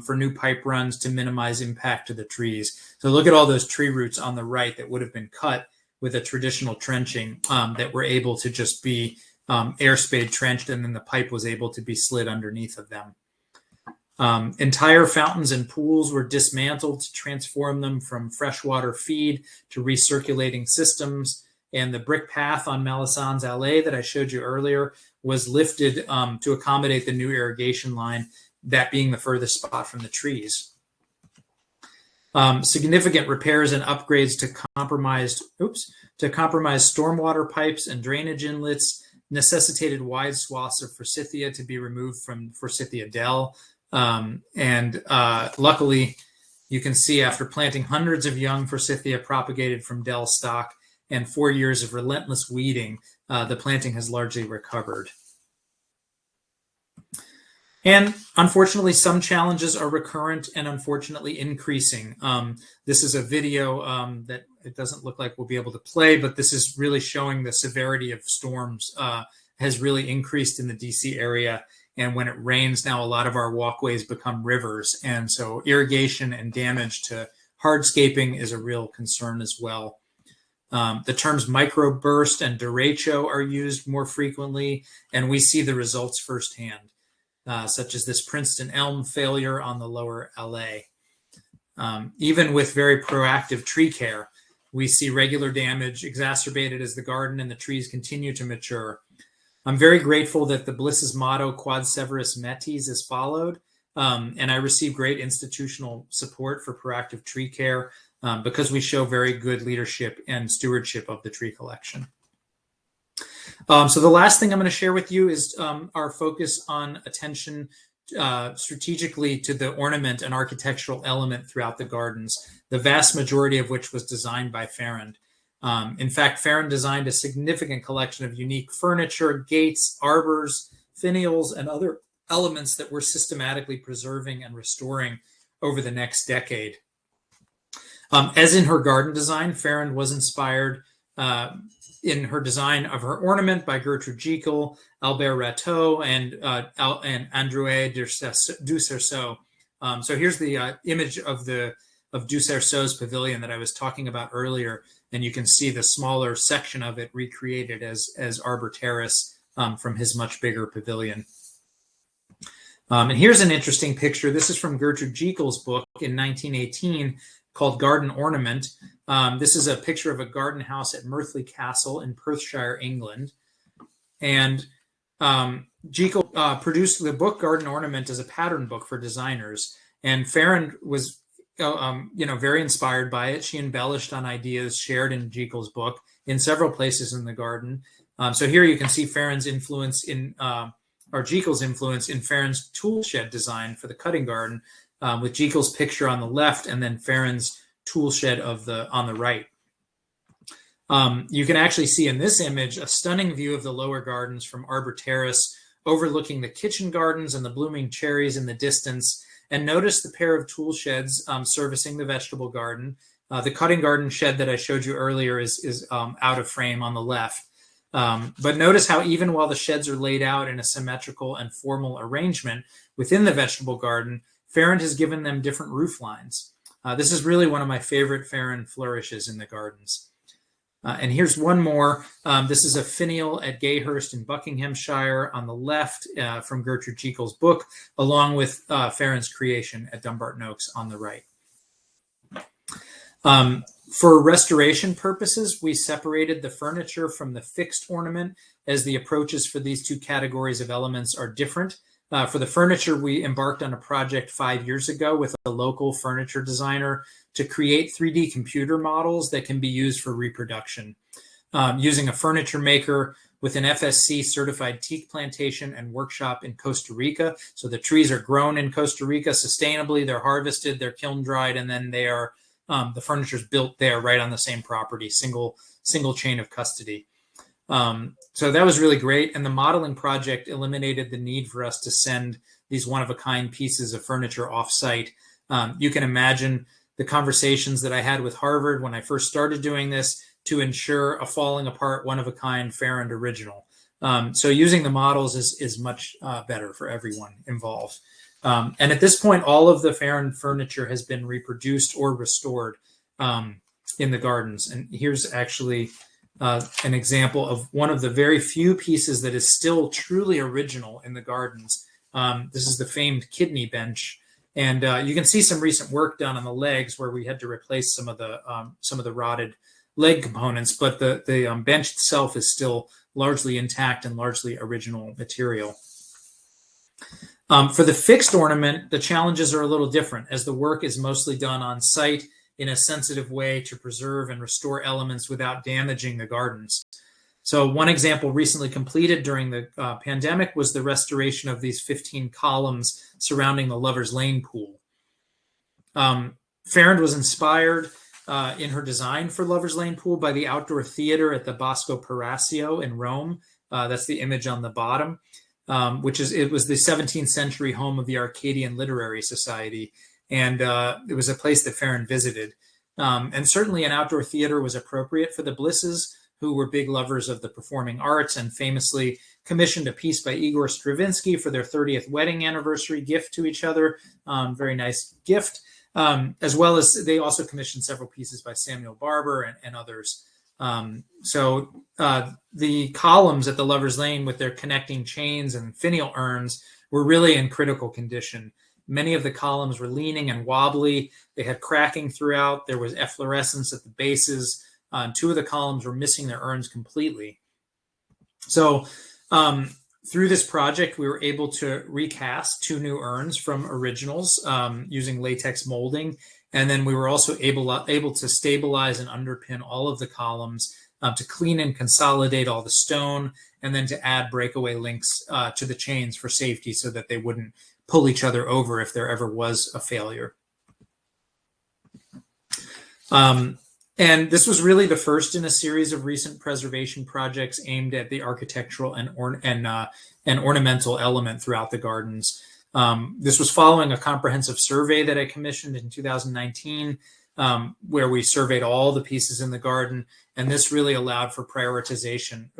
Speaker 3: for new pipe runs to minimize impact to the trees. So look at all those tree roots on the right that would have been cut with a traditional trenching that were able to just be air spade trenched, and then the pipe was able to be slid underneath of them. Entire fountains and pools were dismantled to transform them from freshwater feed to recirculating systems. And the brick path on Melisand's Allée that I showed you earlier was lifted to accommodate the new irrigation line, that being the furthest spot from the trees. Significant repairs and upgrades to compromised stormwater pipes and drainage inlets necessitated wide swaths of forsythia to be removed from Forsythia Dell. Luckily, you can see after planting hundreds of young forsythia propagated from Dell stock and 4 years of relentless weeding, the planting has largely recovered. And unfortunately, some challenges are recurrent and unfortunately increasing. This is a video that it doesn't look like we'll be able to play, but this is really showing the severity of storms has really increased in the DC area. And when it rains now, a lot of our walkways become rivers. And so irrigation and damage to hardscaping is a real concern as well. The terms microburst and derecho are used more frequently, and we see the results firsthand, such as this Princeton elm failure on the lower Allée. Even with very proactive tree care, we see regular damage exacerbated as the garden and the trees continue to mature. I'm very grateful that the Bliss's motto, Quod Severus Metis, is followed. And I receive great institutional support for proactive tree care because we show very good leadership and stewardship of the tree collection. So the last thing I'm going to share with you is our focus on attention strategically to the ornament and architectural element throughout the gardens, the vast majority of which was designed by Farrand. In fact, Farrand designed a significant collection of unique furniture, gates, arbors, finials, and other elements that we're systematically preserving and restoring over the next decade. As in her garden design, Farrand was inspired in her design of her ornament by Gertrude Jekyll, Albert Rateau, and Androuet du Cerceau. So here's the image of du Cerceau's pavilion that I was talking about earlier, and you can see the smaller section of it recreated as Arbor Terrace from his much bigger pavilion. And here's an interesting picture. This is from Gertrude Jekyll's book in 1918 called Garden Ornament. This is a picture of a garden house at Merthley Castle in Perthshire, England. And Jekyll produced the book Garden Ornament as a pattern book for designers. And Farrand was very inspired by it. She embellished on ideas shared in Jekyll's book in several places in the garden. So here you can see Farrand's influence or Jekyll's influence in Farrand's tool shed design for the cutting garden, with Jekyll's picture on the left and then Farrand's tool shed on the right. You can actually see in this image a stunning view of the lower gardens from Arbor Terrace, overlooking the kitchen gardens and the blooming cherries in the distance. And notice the pair of tool sheds servicing the vegetable garden. The cutting garden shed that I showed you earlier is out of frame on the left. But notice how even while the sheds are laid out in a symmetrical and formal arrangement within the vegetable garden, Farrand has given them different roof lines. This is really one of my favorite Farrand flourishes in the gardens. And here's one more. This is a finial at Gayhurst in Buckinghamshire on the left from Gertrude Jekyll's book, along with Farrand's creation at Dumbarton Oaks on the right. For restoration purposes, we separated the furniture from the fixed ornament, as the approaches for these two categories of elements are different. For the furniture, we embarked on a project 5 years ago with a local furniture designer to create 3D computer models that can be used for reproduction. Using a furniture maker with an FSC certified teak plantation and workshop in Costa Rica. So the trees are grown in Costa Rica sustainably, they're harvested, they're kiln dried, and then they are the furniture is built there right on the same property, single chain of custody. So that was really great. And the modeling project eliminated the need for us to send these one-of-a-kind pieces of furniture off-site. You can imagine the conversations that I had with Harvard when I first started doing this to ensure a falling apart one-of-a-kind Farrand original. So using the models is much better for everyone involved. And at this point, all of the Farrand furniture has been reproduced or restored in the gardens. And here's actually an example of one of the very few pieces that is still truly original in the gardens. This is the famed kidney bench. And you can see some recent work done on the legs where we had to replace some of the rotted leg components, but the bench itself is still largely intact and largely original material. For the fixed ornament, the challenges are a little different, as the work is mostly done on site in a sensitive way to preserve and restore elements without damaging the gardens. So one example recently completed during the pandemic was the restoration of these 15 columns surrounding the Lover's Lane pool. Farrand was inspired in her design for Lover's Lane pool by the outdoor theater at the Bosco Parasio in Rome. That's the image on the bottom. It was the 17th century home of the Arcadian Literary Society. And it was a place that Farrand visited. And certainly an outdoor theater was appropriate for the Blisses, who were big lovers of the performing arts and famously commissioned a piece by Igor Stravinsky for their 30th wedding anniversary gift to each other. Very nice gift. As well as they also commissioned several pieces by Samuel Barber and others. So the columns at the Lover's Lane with their connecting chains and finial urns were really in critical condition. Many of the columns were leaning and wobbly. They had cracking throughout. There was efflorescence at the bases. Two of the columns were missing their urns completely. So Through this project, we were able to recast 2 new urns from originals using latex molding. And then we were also able to stabilize and underpin all of the columns, to clean and consolidate all the stone, and then to add breakaway links to the chains for safety so that they wouldn't pull each other over if there ever was a failure. And this was really the first in a series of recent preservation projects aimed at the architectural and ornamental element throughout the gardens. This was following a comprehensive survey that I commissioned in 2019, where we surveyed all the pieces in the garden, and this really allowed for prioritization,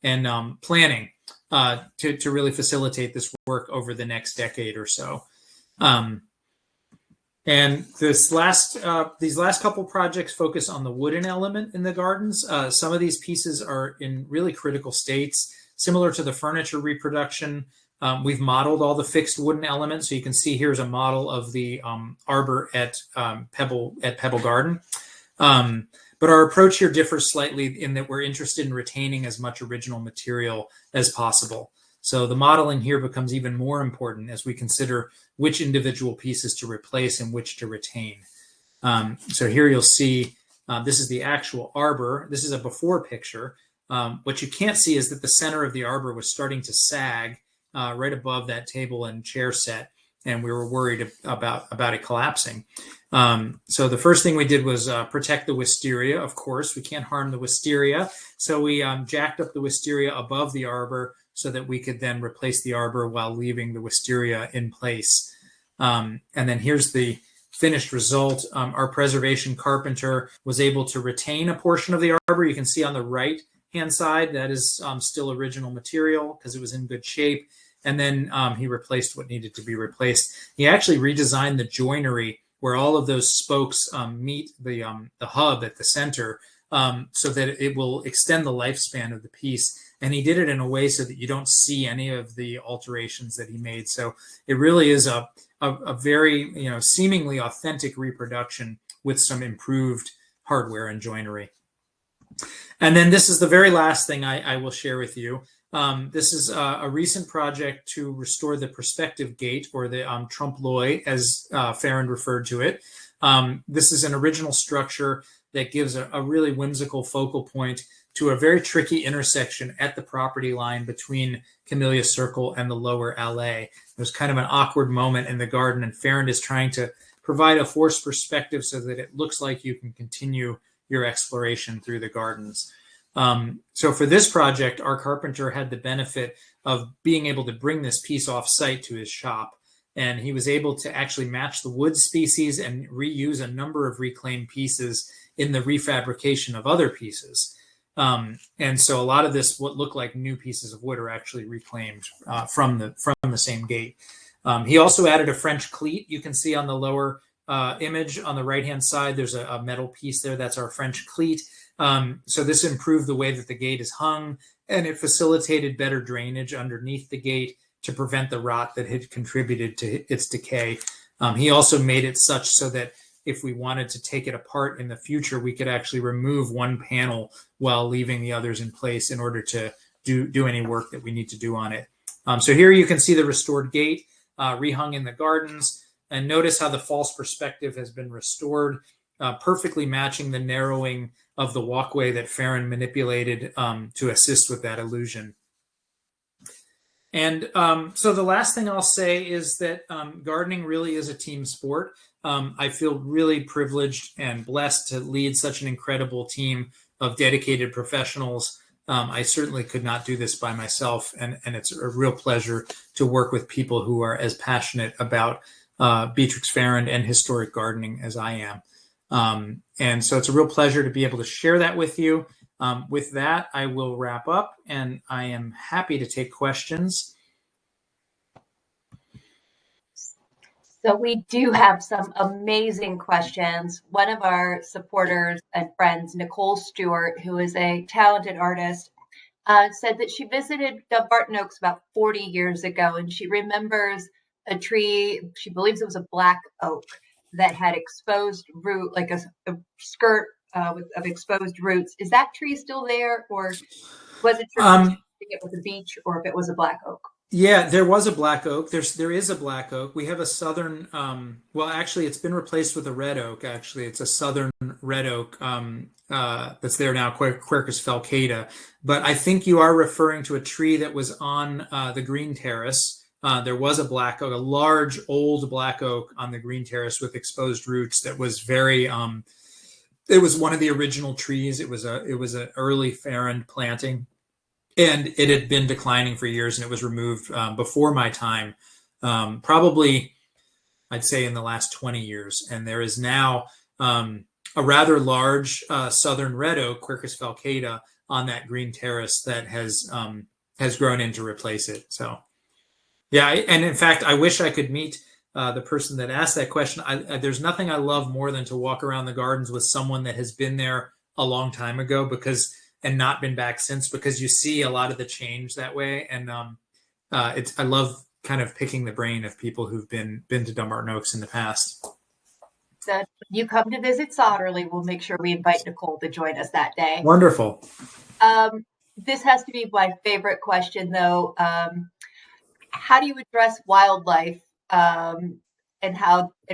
Speaker 3: and planning to really facilitate this work over the next decade or so. And these last couple projects focus on the wooden element in the gardens. Some of these pieces are in really critical states, similar to the furniture reproduction. We've modeled all the fixed wooden elements. So you can see here's a model of the arbor at Pebble Garden. But our approach here differs slightly in that we're interested in retaining as much original material as possible. So the modeling here becomes even more important as we consider which individual pieces to replace and which to retain. So here you'll see, this is the actual arbor. This is a before picture. What you can't see is that the center of the arbor was starting to sag right above that table and chair set, and we were worried about it collapsing. So the first thing we did was protect the wisteria. Of course, we can't harm the wisteria. So we jacked up the wisteria above the arbor so that we could then replace the arbor while leaving the wisteria in place. And then here's the finished result. Our preservation carpenter was able to retain a portion of the arbor. You can see on the right-hand side, that is still original material because it was in good shape. And then he replaced what needed to be replaced. He actually redesigned the joinery where all of those spokes meet the hub at the center, so that it will extend the lifespan of the piece. And he did it in a way so that you don't see any of the alterations that he made. So it really is a very, seemingly authentic reproduction with some improved hardware and joinery. And then this is the very last thing I will share with you. This is a recent project to restore the perspective gate, or the trompe-l'oeil, as Farron referred to it. This is an original structure that gives a really whimsical focal point to a very tricky intersection at the property line between Camellia Circle and the lower allée. There's kind of an awkward moment in the garden, and Farron is trying to provide a forced perspective so that it looks like you can continue your exploration through the gardens. So for this project, our carpenter had the benefit of being able to bring this piece off site to his shop. And he was able to actually match the wood species and reuse a number of reclaimed pieces in the refabrication of other pieces. And so a lot of this, what look like new pieces of wood, are actually reclaimed from the same gate. He also added a French cleat. You can see on the lower image on the right-hand side, there's a metal piece there. That's our French cleat. So this improved the way that the gate is hung, and it facilitated better drainage underneath the gate to prevent the rot that had contributed to its decay. He also made it such so that if we wanted to take it apart in the future, we could actually remove one panel while leaving the others in place in order to do any work that we need to do on it. So here you can see the restored gate rehung in the gardens, and notice how the false perspective has been restored, perfectly matching the narrowing of the walkway that Farron manipulated to assist with that illusion. And so the last thing I'll say is that gardening really is a team sport. I feel really privileged and blessed to lead such an incredible team of dedicated professionals. I certainly could not do this by myself, and it's a real pleasure to work with people who are as passionate about Beatrix Farron and historic gardening as I am. And so it's a real pleasure to be able to share that with you. With that, I will wrap up, and I am happy to take questions.
Speaker 2: So we do have some amazing questions. One of our supporters and friends, Nicole Stewart, who is a talented artist, said that she visited Dumbarton Oaks about 40 years ago, and she remembers a tree, she believes it was a black oak, that had exposed root, like a skirt of exposed roots. Is that tree still there, or was it if it was a beech or if it was a black oak.
Speaker 3: Yeah, there was a black oak. There is a black oak. We have a southern. Well, actually, it's been replaced with a red oak. Actually, it's a southern red oak that's there now, Quercus falcata. But I think you are referring to a tree that was on the green terrace. There was a black oak, a large old black oak on the green terrace with exposed roots. That was very. It was one of the original trees. It was an early Farrand planting. And it had been declining for years, and it was removed before my time, probably, I'd say, in the last 20 years. And there is now a rather large southern red oak, Quercus falcata, on that green terrace that has grown in to replace it. So, yeah, and in fact, I wish I could meet the person that asked that question. There's nothing I love more than to walk around the gardens with someone that has been there a long time ago and not been back since, because you see a lot of the change that way. And I love kind of picking the brain of people who've been to Dumbarton Oaks in the past.
Speaker 2: So when you come to visit Sotterley, we'll make sure we invite Nicole to join us that day.
Speaker 3: Wonderful.
Speaker 2: This has to be my favorite question, though. How do you address wildlife and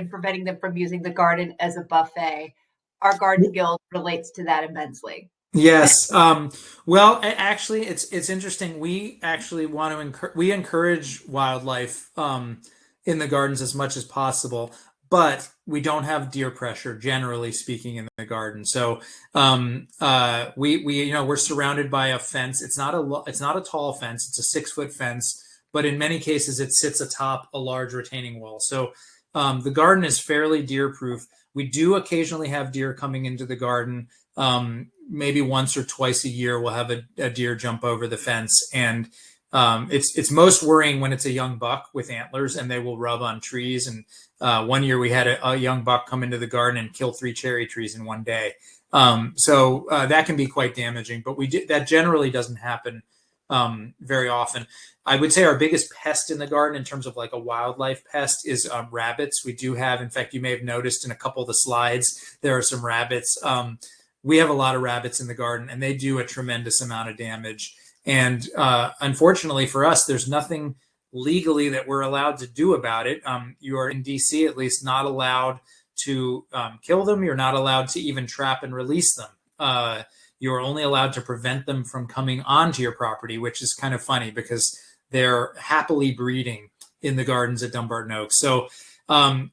Speaker 2: preventing them from using the garden as a buffet? Our garden guild relates to that immensely.
Speaker 3: Yes. Well, actually, it's interesting. We actually want to we encourage wildlife in the gardens as much as possible, but we don't have deer pressure, generally speaking, in the garden. So we're surrounded by a fence. It's not a tall fence. It's a 6-foot fence, but in many cases it sits atop a large retaining wall. So the garden is fairly deer proof. We do occasionally have deer coming into the garden. Maybe once or twice a year, we'll have a deer jump over the fence. And it's most worrying when it's a young buck with antlers and they will rub on trees. And one year we had a young buck come into the garden and kill 3 cherry trees in one day. So that can be quite damaging, but that generally doesn't happen very often. I would say our biggest pest in the garden in terms of like a wildlife pest is rabbits. We do have, in fact, you may have noticed in a couple of the slides, there are some rabbits. We have a lot of rabbits in the garden, and they do a tremendous amount of damage. And unfortunately for us, there's nothing legally that we're allowed to do about it. You are in DC, at least, not allowed to kill them. You're not allowed to even trap and release them. You are only allowed to prevent them from coming onto your property, which is kind of funny because they're happily breeding in the gardens at Dumbarton Oaks. So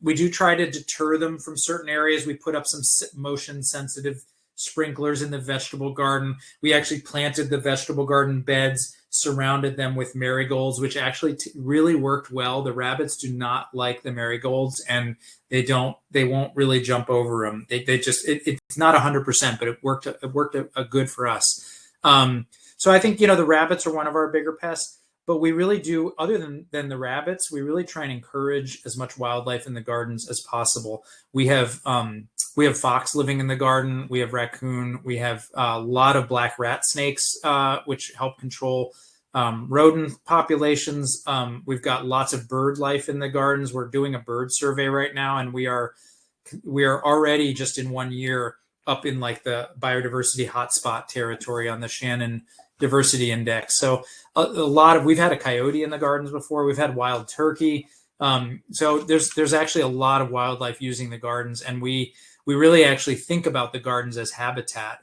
Speaker 3: we do try to deter them from certain areas. We put up some motion sensitive sprinklers in the vegetable garden. We actually planted the vegetable garden beds, surrounded them with marigolds, which actually really worked well. The rabbits do not like the marigolds, and they won't really jump over them. It's not 100%, but it worked a good for us. So I think, the rabbits are one of our bigger pests, but we really do, other than the rabbits, we really try and encourage as much wildlife in the gardens as possible. We have fox living in the garden. We have raccoon. We have a lot of black rat snakes, which help control rodent populations. We've got lots of bird life in the gardens. We're doing a bird survey right now, and we are already just in 1 year up in like the biodiversity hotspot territory on the Shannon Diversity Index. So we've had a coyote in the gardens before. We've had wild turkey. So there's actually a lot of wildlife using the gardens, and we really actually think about the gardens as habitat.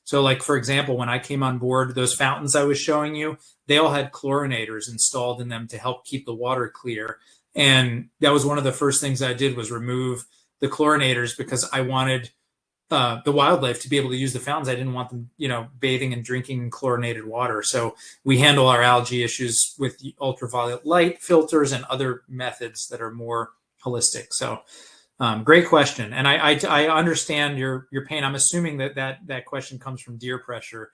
Speaker 3: So like, for example, when I came on board, those fountains I was showing you, they all had chlorinators installed in them to help keep the water clear. And that was one of the first things I did, was remove the chlorinators, because I wanted the wildlife to be able to use the fountains. I didn't want them, bathing and drinking chlorinated water. So we handle our algae issues with ultraviolet light filters and other methods that are more holistic. So great question. And I understand your pain. I'm assuming that question comes from deer pressure,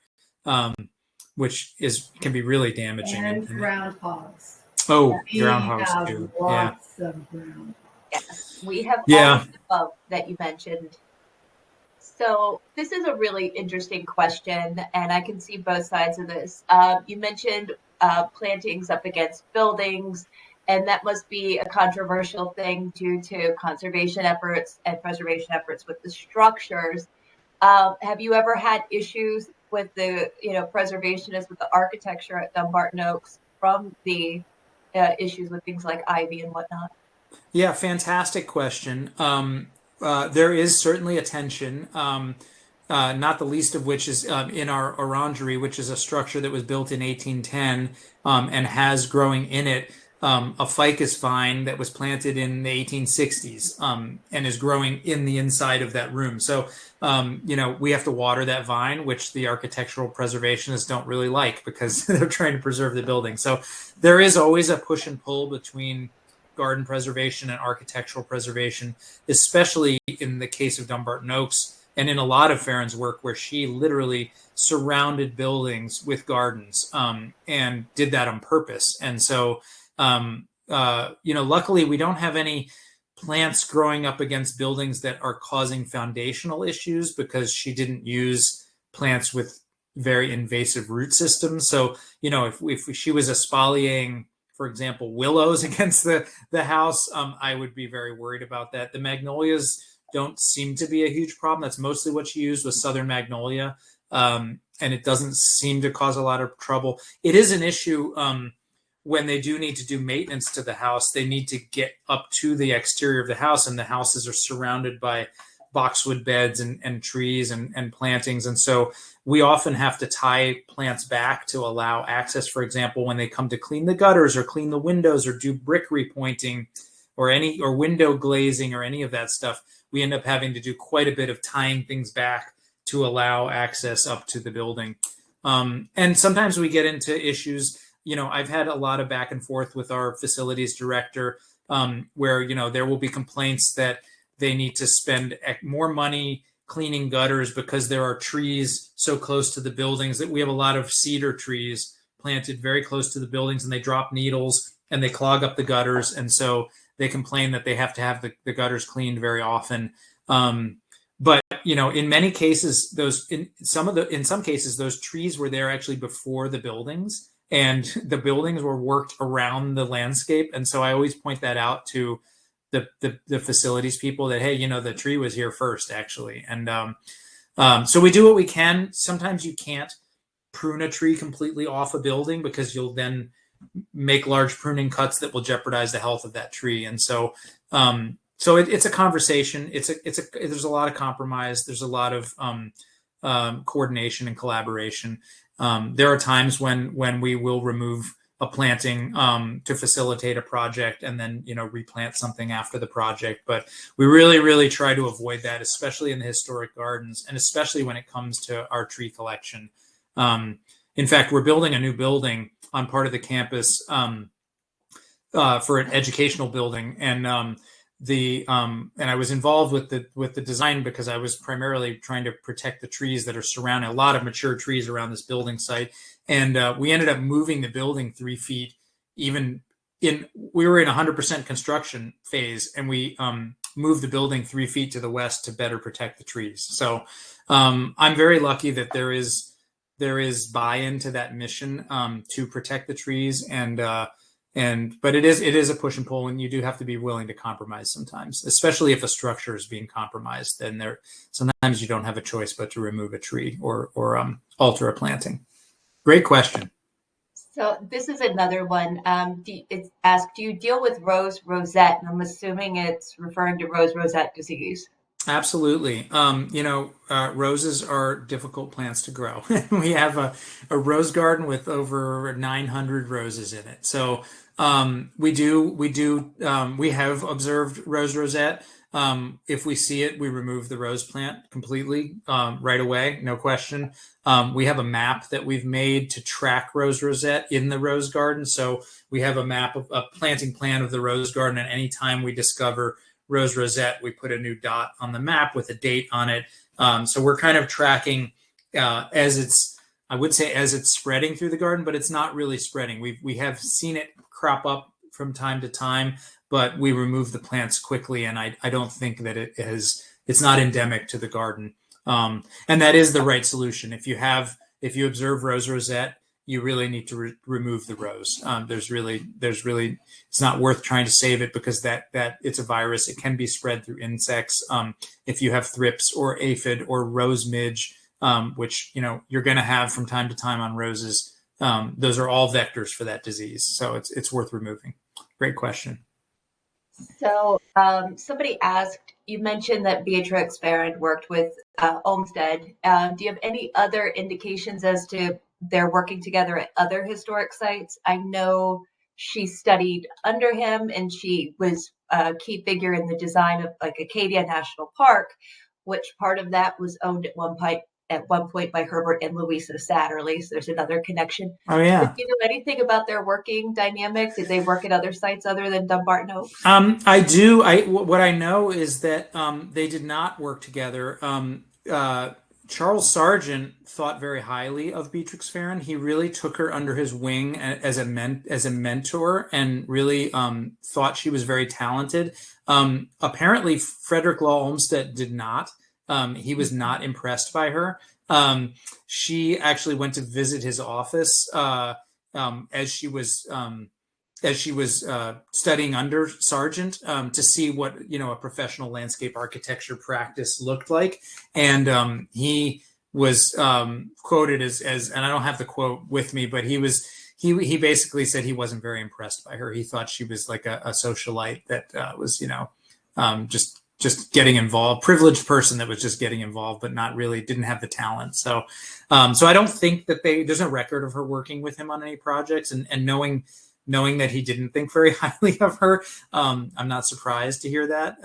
Speaker 3: which can be really damaging.
Speaker 1: And groundhogs.
Speaker 3: Oh, groundhogs too.
Speaker 1: Lots of groundhogs.
Speaker 2: Yes, we have all of the above that you mentioned. So this is a really interesting question, and I can see both sides of this. You mentioned plantings up against buildings, and that must be a controversial thing due to conservation efforts and preservation efforts with the structures. Have you ever had issues with the preservationists, with the architecture at Dumbarton Oaks from the issues with things like ivy and whatnot?
Speaker 3: Yeah, fantastic question. There is certainly a tension, not the least of which is in our orangery, which is a structure that was built in 1810 and has growing in it a ficus vine that was planted in the 1860s and is growing in the inside of that room. So, we have to water that vine, which the architectural preservationists don't really like because they're trying to preserve the building. So there is always a push and pull between garden preservation and architectural preservation, especially in the case of Dumbarton Oaks and in a lot of Farron's work where she literally surrounded buildings with gardens and did that on purpose. And so, luckily we don't have any plants growing up against buildings that are causing foundational issues because she didn't use plants with very invasive root systems. So, if she was espaliering, for example, willows against the house, I would be very worried about that. The magnolias don't seem to be a huge problem. That's mostly what she used was southern magnolia, and it doesn't seem to cause a lot of trouble. It is an issue when they do need to do maintenance to the house. They need to get up to the exterior of the house, and the houses are surrounded by boxwood beds and trees and plantings. And so we often have to tie plants back to allow access. For example, when they come to clean the gutters or clean the windows or do brick repointing or window glazing or any of that stuff, we end up having to do quite a bit of tying things back to allow access up to the building. And sometimes we get into issues. I've had a lot of back and forth with our facilities director where, there will be complaints that they need to spend more money cleaning gutters because there are trees so close to the buildings that we have a lot of cedar trees planted very close to the buildings, and they drop needles and they clog up the gutters. And so they complain that they have to have the gutters cleaned very often. But in many cases, in some cases, those trees were there actually before the buildings, and the buildings were worked around the landscape. And so I always point that out to the facilities people that, hey, the tree was here first, actually. And so we do what we can. Sometimes you can't prune a tree completely off a building because you'll then make large pruning cuts that will jeopardize the health of that tree. And so it's a conversation. There's a lot of compromise. There's a lot of coordination and collaboration. There are times when we will remove a planting to facilitate a project and then replant something after the project, but we really, really try to avoid that, especially in the historic gardens and especially when it comes to our tree collection. In fact, we're building a new building on part of the campus for an educational building, and I was involved with the design because I was primarily trying to protect the trees that are surrounding a lot of mature trees around this building site. And we ended up moving the building 3 feet. We were in 100% construction phase, and we moved the building 3 feet to the west to better protect the trees. So I'm very lucky that there is buy-in to that mission to protect the trees, but it is a push and pull, and you do have to be willing to compromise sometimes, especially if a structure is being compromised. Then sometimes you don't have a choice but to remove a tree or alter a planting. Great question.
Speaker 2: So this is another one. It's asked, do you deal with rose rosette? And I'm assuming it's referring to rose rosette disease.
Speaker 3: Absolutely. Roses are difficult plants to grow. We have a rose garden with over 900 roses in it. So we have observed rose rosette. If we see it, we remove the rose plant completely right away, no question. We have a map that we've made to track rose rosette in the rose garden. So we have a map of a planting plan of the rose garden, and anytime we discover rose rosette, we put a new dot on the map with a date on it. So we're kind of tracking as it's spreading through the garden, but it's not really spreading. We have seen it crop up from time to time, but we remove the plants quickly, and I don't think that it's not endemic to the garden. And that is the right solution. If you observe rose rosette, you really need to remove the rose. There's really, it's not worth trying to save it because that it's a virus. It can be spread through insects. If you have thrips or aphid or rose midge, which, you're going to have from time to time on roses. Those are all vectors for that disease. So it's worth removing. Great question.
Speaker 2: So somebody asked, you mentioned that Beatrix Farrand worked with Olmsted. Do you have any other indications as to they're working together at other historic sites? I know she studied under him, and she was a key figure in the design of like Acadia National Park, which part of that was owned at one point by Herbert and Louisa Sotterley. So there's another connection.
Speaker 3: Oh, yeah.
Speaker 2: Do you know anything about their working dynamics? Did they work at other sites other than Dumbarton Oaks?
Speaker 3: I do. What I know is that they did not work together. Charles Sargent thought very highly of Beatrix Farrand. He really took her under his wing as a mentor, and really thought she was very talented. Apparently, Frederick Law Olmsted did not. He was not impressed by her. She actually went to visit his office as she was studying under Sargent to see what a professional landscape architecture practice looked like, and he was quoted as, and I don't have the quote with me, but he basically said he wasn't very impressed by her. He thought she was like a socialite that was just getting involved, privileged person that was just getting involved, but not really didn't have the talent. So I don't think that there's no record of her working with him on any projects, and knowing that he didn't think very highly of her, I'm not surprised to hear that.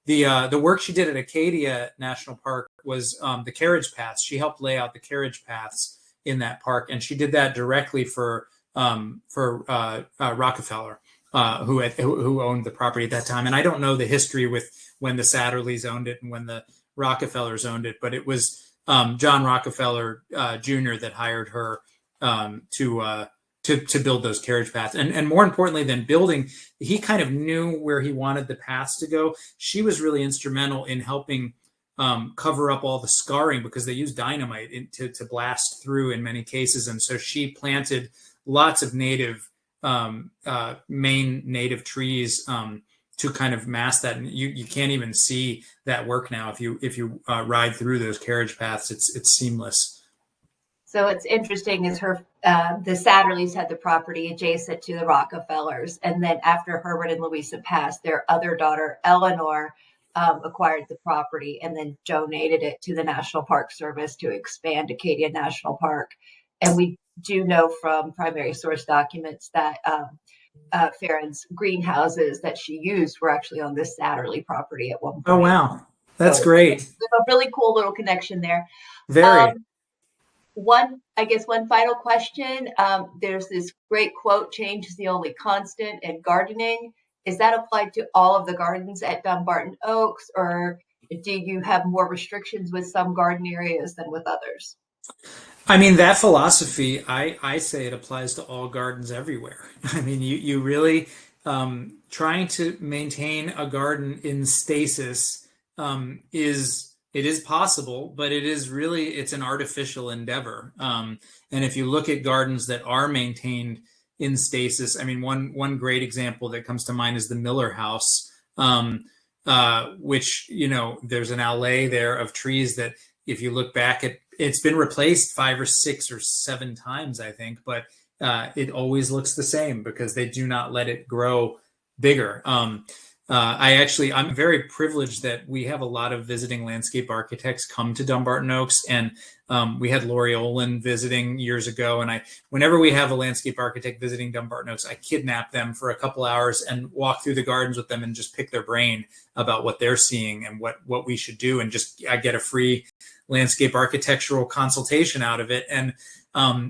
Speaker 3: The work she did at Acadia National Park was the carriage paths. She helped lay out the carriage paths in that park, and she did that directly for Rockefeller, who owned the property at that time. And I don't know the history with when the Satterleys owned it and when the Rockefellers owned it, but it was John Rockefeller Jr. that hired her to build those carriage paths. And more importantly than building, he kind of knew where he wanted the paths to go. She was really instrumental in helping cover up all the scarring, because they used dynamite to blast through in many cases. And so she planted lots of native, Maine native trees to kind of mask that. And you can't even see that work now. If you ride through those carriage paths, it's seamless.
Speaker 2: So it's interesting is the Satterleys had the property adjacent to the Rockefellers. And then after Herbert and Louisa passed, their other daughter, Eleanor, acquired the property and then donated it to the National Park Service to expand Acadia National Park. And we do know from primary source documents that Farrand's greenhouses that she used were actually on this Satterley property at one point.
Speaker 3: Oh, wow. That's great.
Speaker 2: A really cool little connection there.
Speaker 3: Very.
Speaker 2: One final question. There's this great quote, change is the only constant in gardening. Is that applied to all of the gardens at Dumbarton Oaks, or do you have more restrictions with some garden areas than with others?
Speaker 3: I mean, that philosophy, I say it applies to all gardens everywhere. I mean, you really, trying to maintain a garden in stasis it is possible, but it's an artificial endeavor. And if you look at gardens that are maintained in stasis, I mean, one great example that comes to mind is the Miller House, which, there's an alley there of trees that if you look back at, it's been replaced 5 or 6 or 7 times, I think, but it always looks the same because they do not let it grow bigger. I'm very privileged that we have a lot of visiting landscape architects come to Dumbarton Oaks, and we had Lori Olin visiting years ago. And whenever we have a landscape architect visiting Dumbarton Oaks, I kidnap them for a couple hours and walk through the gardens with them and just pick their brain about what they're seeing and what we should do. And I get a free landscape architectural consultation out of it. And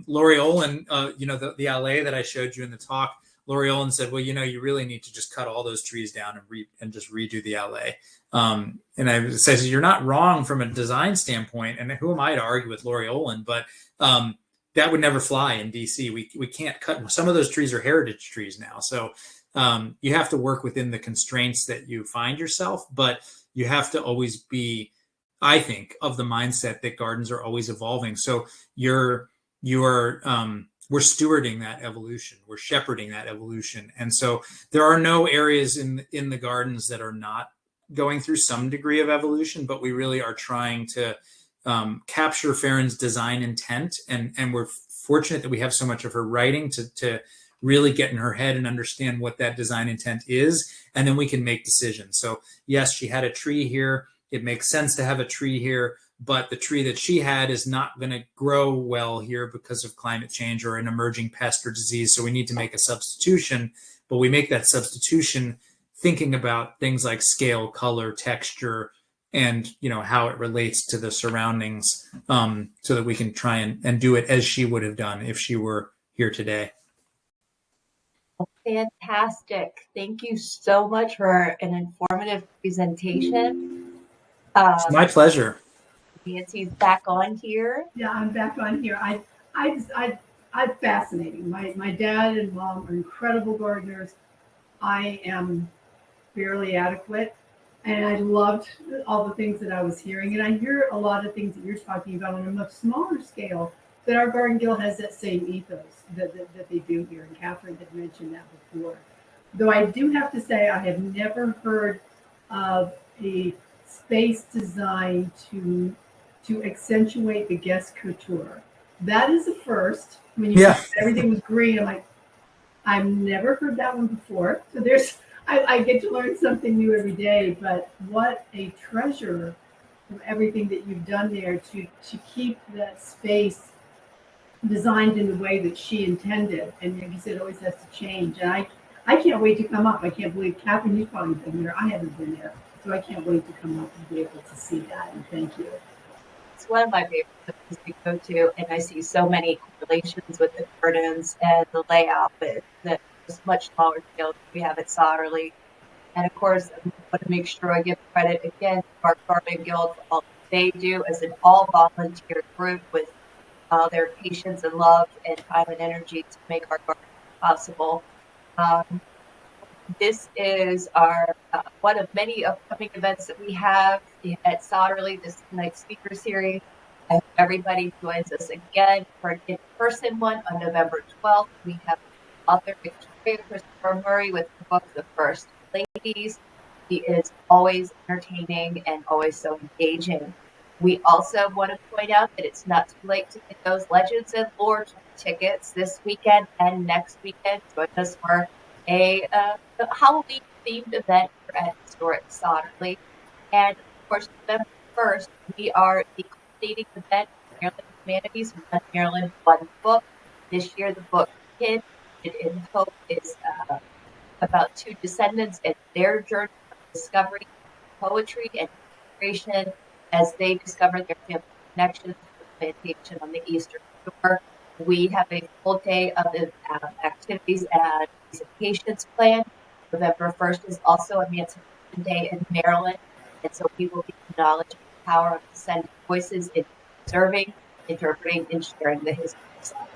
Speaker 3: Lori Olin, the alley that I showed you in the talk, Lori Olin said, well, you really need to just cut all those trees down and just redo the alley. And I said, you're not wrong from a design standpoint. And who am I to argue with Lori Olin? But that would never fly in DC. We can't cut. Some of those trees are heritage trees now. So you have to work within the constraints that you find yourself. But you have to always be, I think, of the mindset that gardens are always evolving. So we're stewarding that evolution. We're shepherding that evolution. And so there are no areas in the gardens that are not going through some degree of evolution, but we really are trying to capture Farron's design intent. And we're fortunate that we have so much of her writing to really get in her head and understand what that design intent is. And then we can make decisions. So yes, she had a tree here. It makes sense to have a tree here, but the tree that she had is not going to grow well here because of climate change or an emerging pest or disease. So we need to make a substitution, but we make that substitution thinking about things like scale, color, texture, and how it relates to the surroundings, so that we can try and do it as she would have done if she were here today.
Speaker 2: Fantastic. Thank you so much for an informative presentation.
Speaker 3: It's my pleasure.
Speaker 2: Nancy's back on here.
Speaker 1: Yeah, I'm back on here. I'm fascinating. My dad and mom are incredible gardeners. I am fairly adequate, and I loved all the things that I was hearing. And I hear a lot of things that you're talking about on a much smaller scale, that our Garden Guild has that same ethos that they do here. And Catherine had mentioned that before. Though I do have to say, I have never heard of a space designed to accentuate the guest couture. That is the first. When you said everything was green, I'm like, I've never heard that one before. So I get to learn something new every day. But what a treasure from everything that you've done there to keep that space designed in the way that she intended. And like you said, it always has to change. And I can't wait to come up. I can't believe, Catherine, you've probably been there. I haven't been there. So I can't wait to come up and be able to see that. And thank you.
Speaker 2: It's one of my favorite places to go to. And I see so many correlations with the gardens and the layout that is much smaller scale than we have at Sotterley. And of course, I want to make sure I give credit again to our Garden Guild for all they do as an all volunteer group with their patience and love and time and energy to make our garden possible. This is our one of many upcoming events that we have at Sotterley, this tonight's speaker series. I hope everybody joins us again for an in-person one on November 12th. We have author Victoria Christopher Murray with the book The First Ladies. He is always entertaining and always so engaging. We also want to point out that it's not too late to get those Legends and Lore tickets this weekend and next weekend. Join us for a Halloween-themed event at Historic Sotterley. And of course, November 1st, we are the culminating event for Maryland Humanities, One Maryland, One Book. This year, the book Kid in Hope is about two descendants and their journey of discovery, poetry, and inspiration as they discover their family connections to the plantation on the Eastern Shore. We have a full day of activities and presentations planned. November 1st is also Emancipation Day in Maryland, and so we will be acknowledging the power of descendant voices in preserving, interpreting, and sharing the history of Sotterley.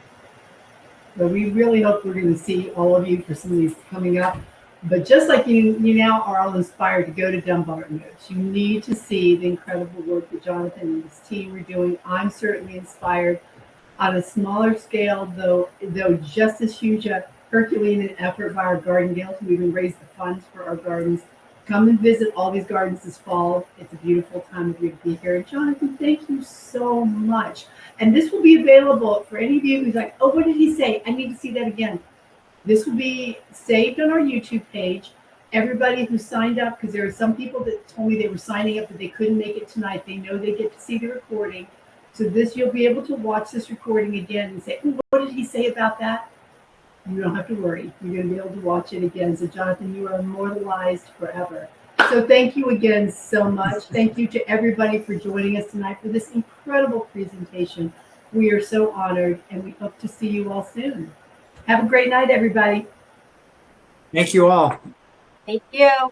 Speaker 1: So we really hope we're going to see all of you for some of these coming up. But just like you now are all inspired to go to Dumbarton Oaks, you need to see the incredible work that Jonathan and his team are doing. I'm certainly inspired on a smaller scale, though just as huge a Herculean effort by our Garden Guild to even raise the funds for our gardens. Come and visit all these gardens this fall. It's a beautiful time of year to be here. And Jonathan, thank you so much. And this will be available for any of you who's like, oh, what did he say? I need to see that again. This will be saved on our YouTube page. Everybody who signed up, because there are some people that told me they were signing up but they couldn't make it tonight. They know they get to see the recording. So you'll be able to watch this recording again and say, oh, what did he say about that? You don't have to worry. You're going to be able to watch it again. So Jonathan, you are immortalized forever. So thank you again so much. Thank you to everybody for joining us tonight for this incredible presentation. We are so honored, and we hope to see you all soon. Have a great night, everybody.
Speaker 3: Thank you all.
Speaker 2: Thank you.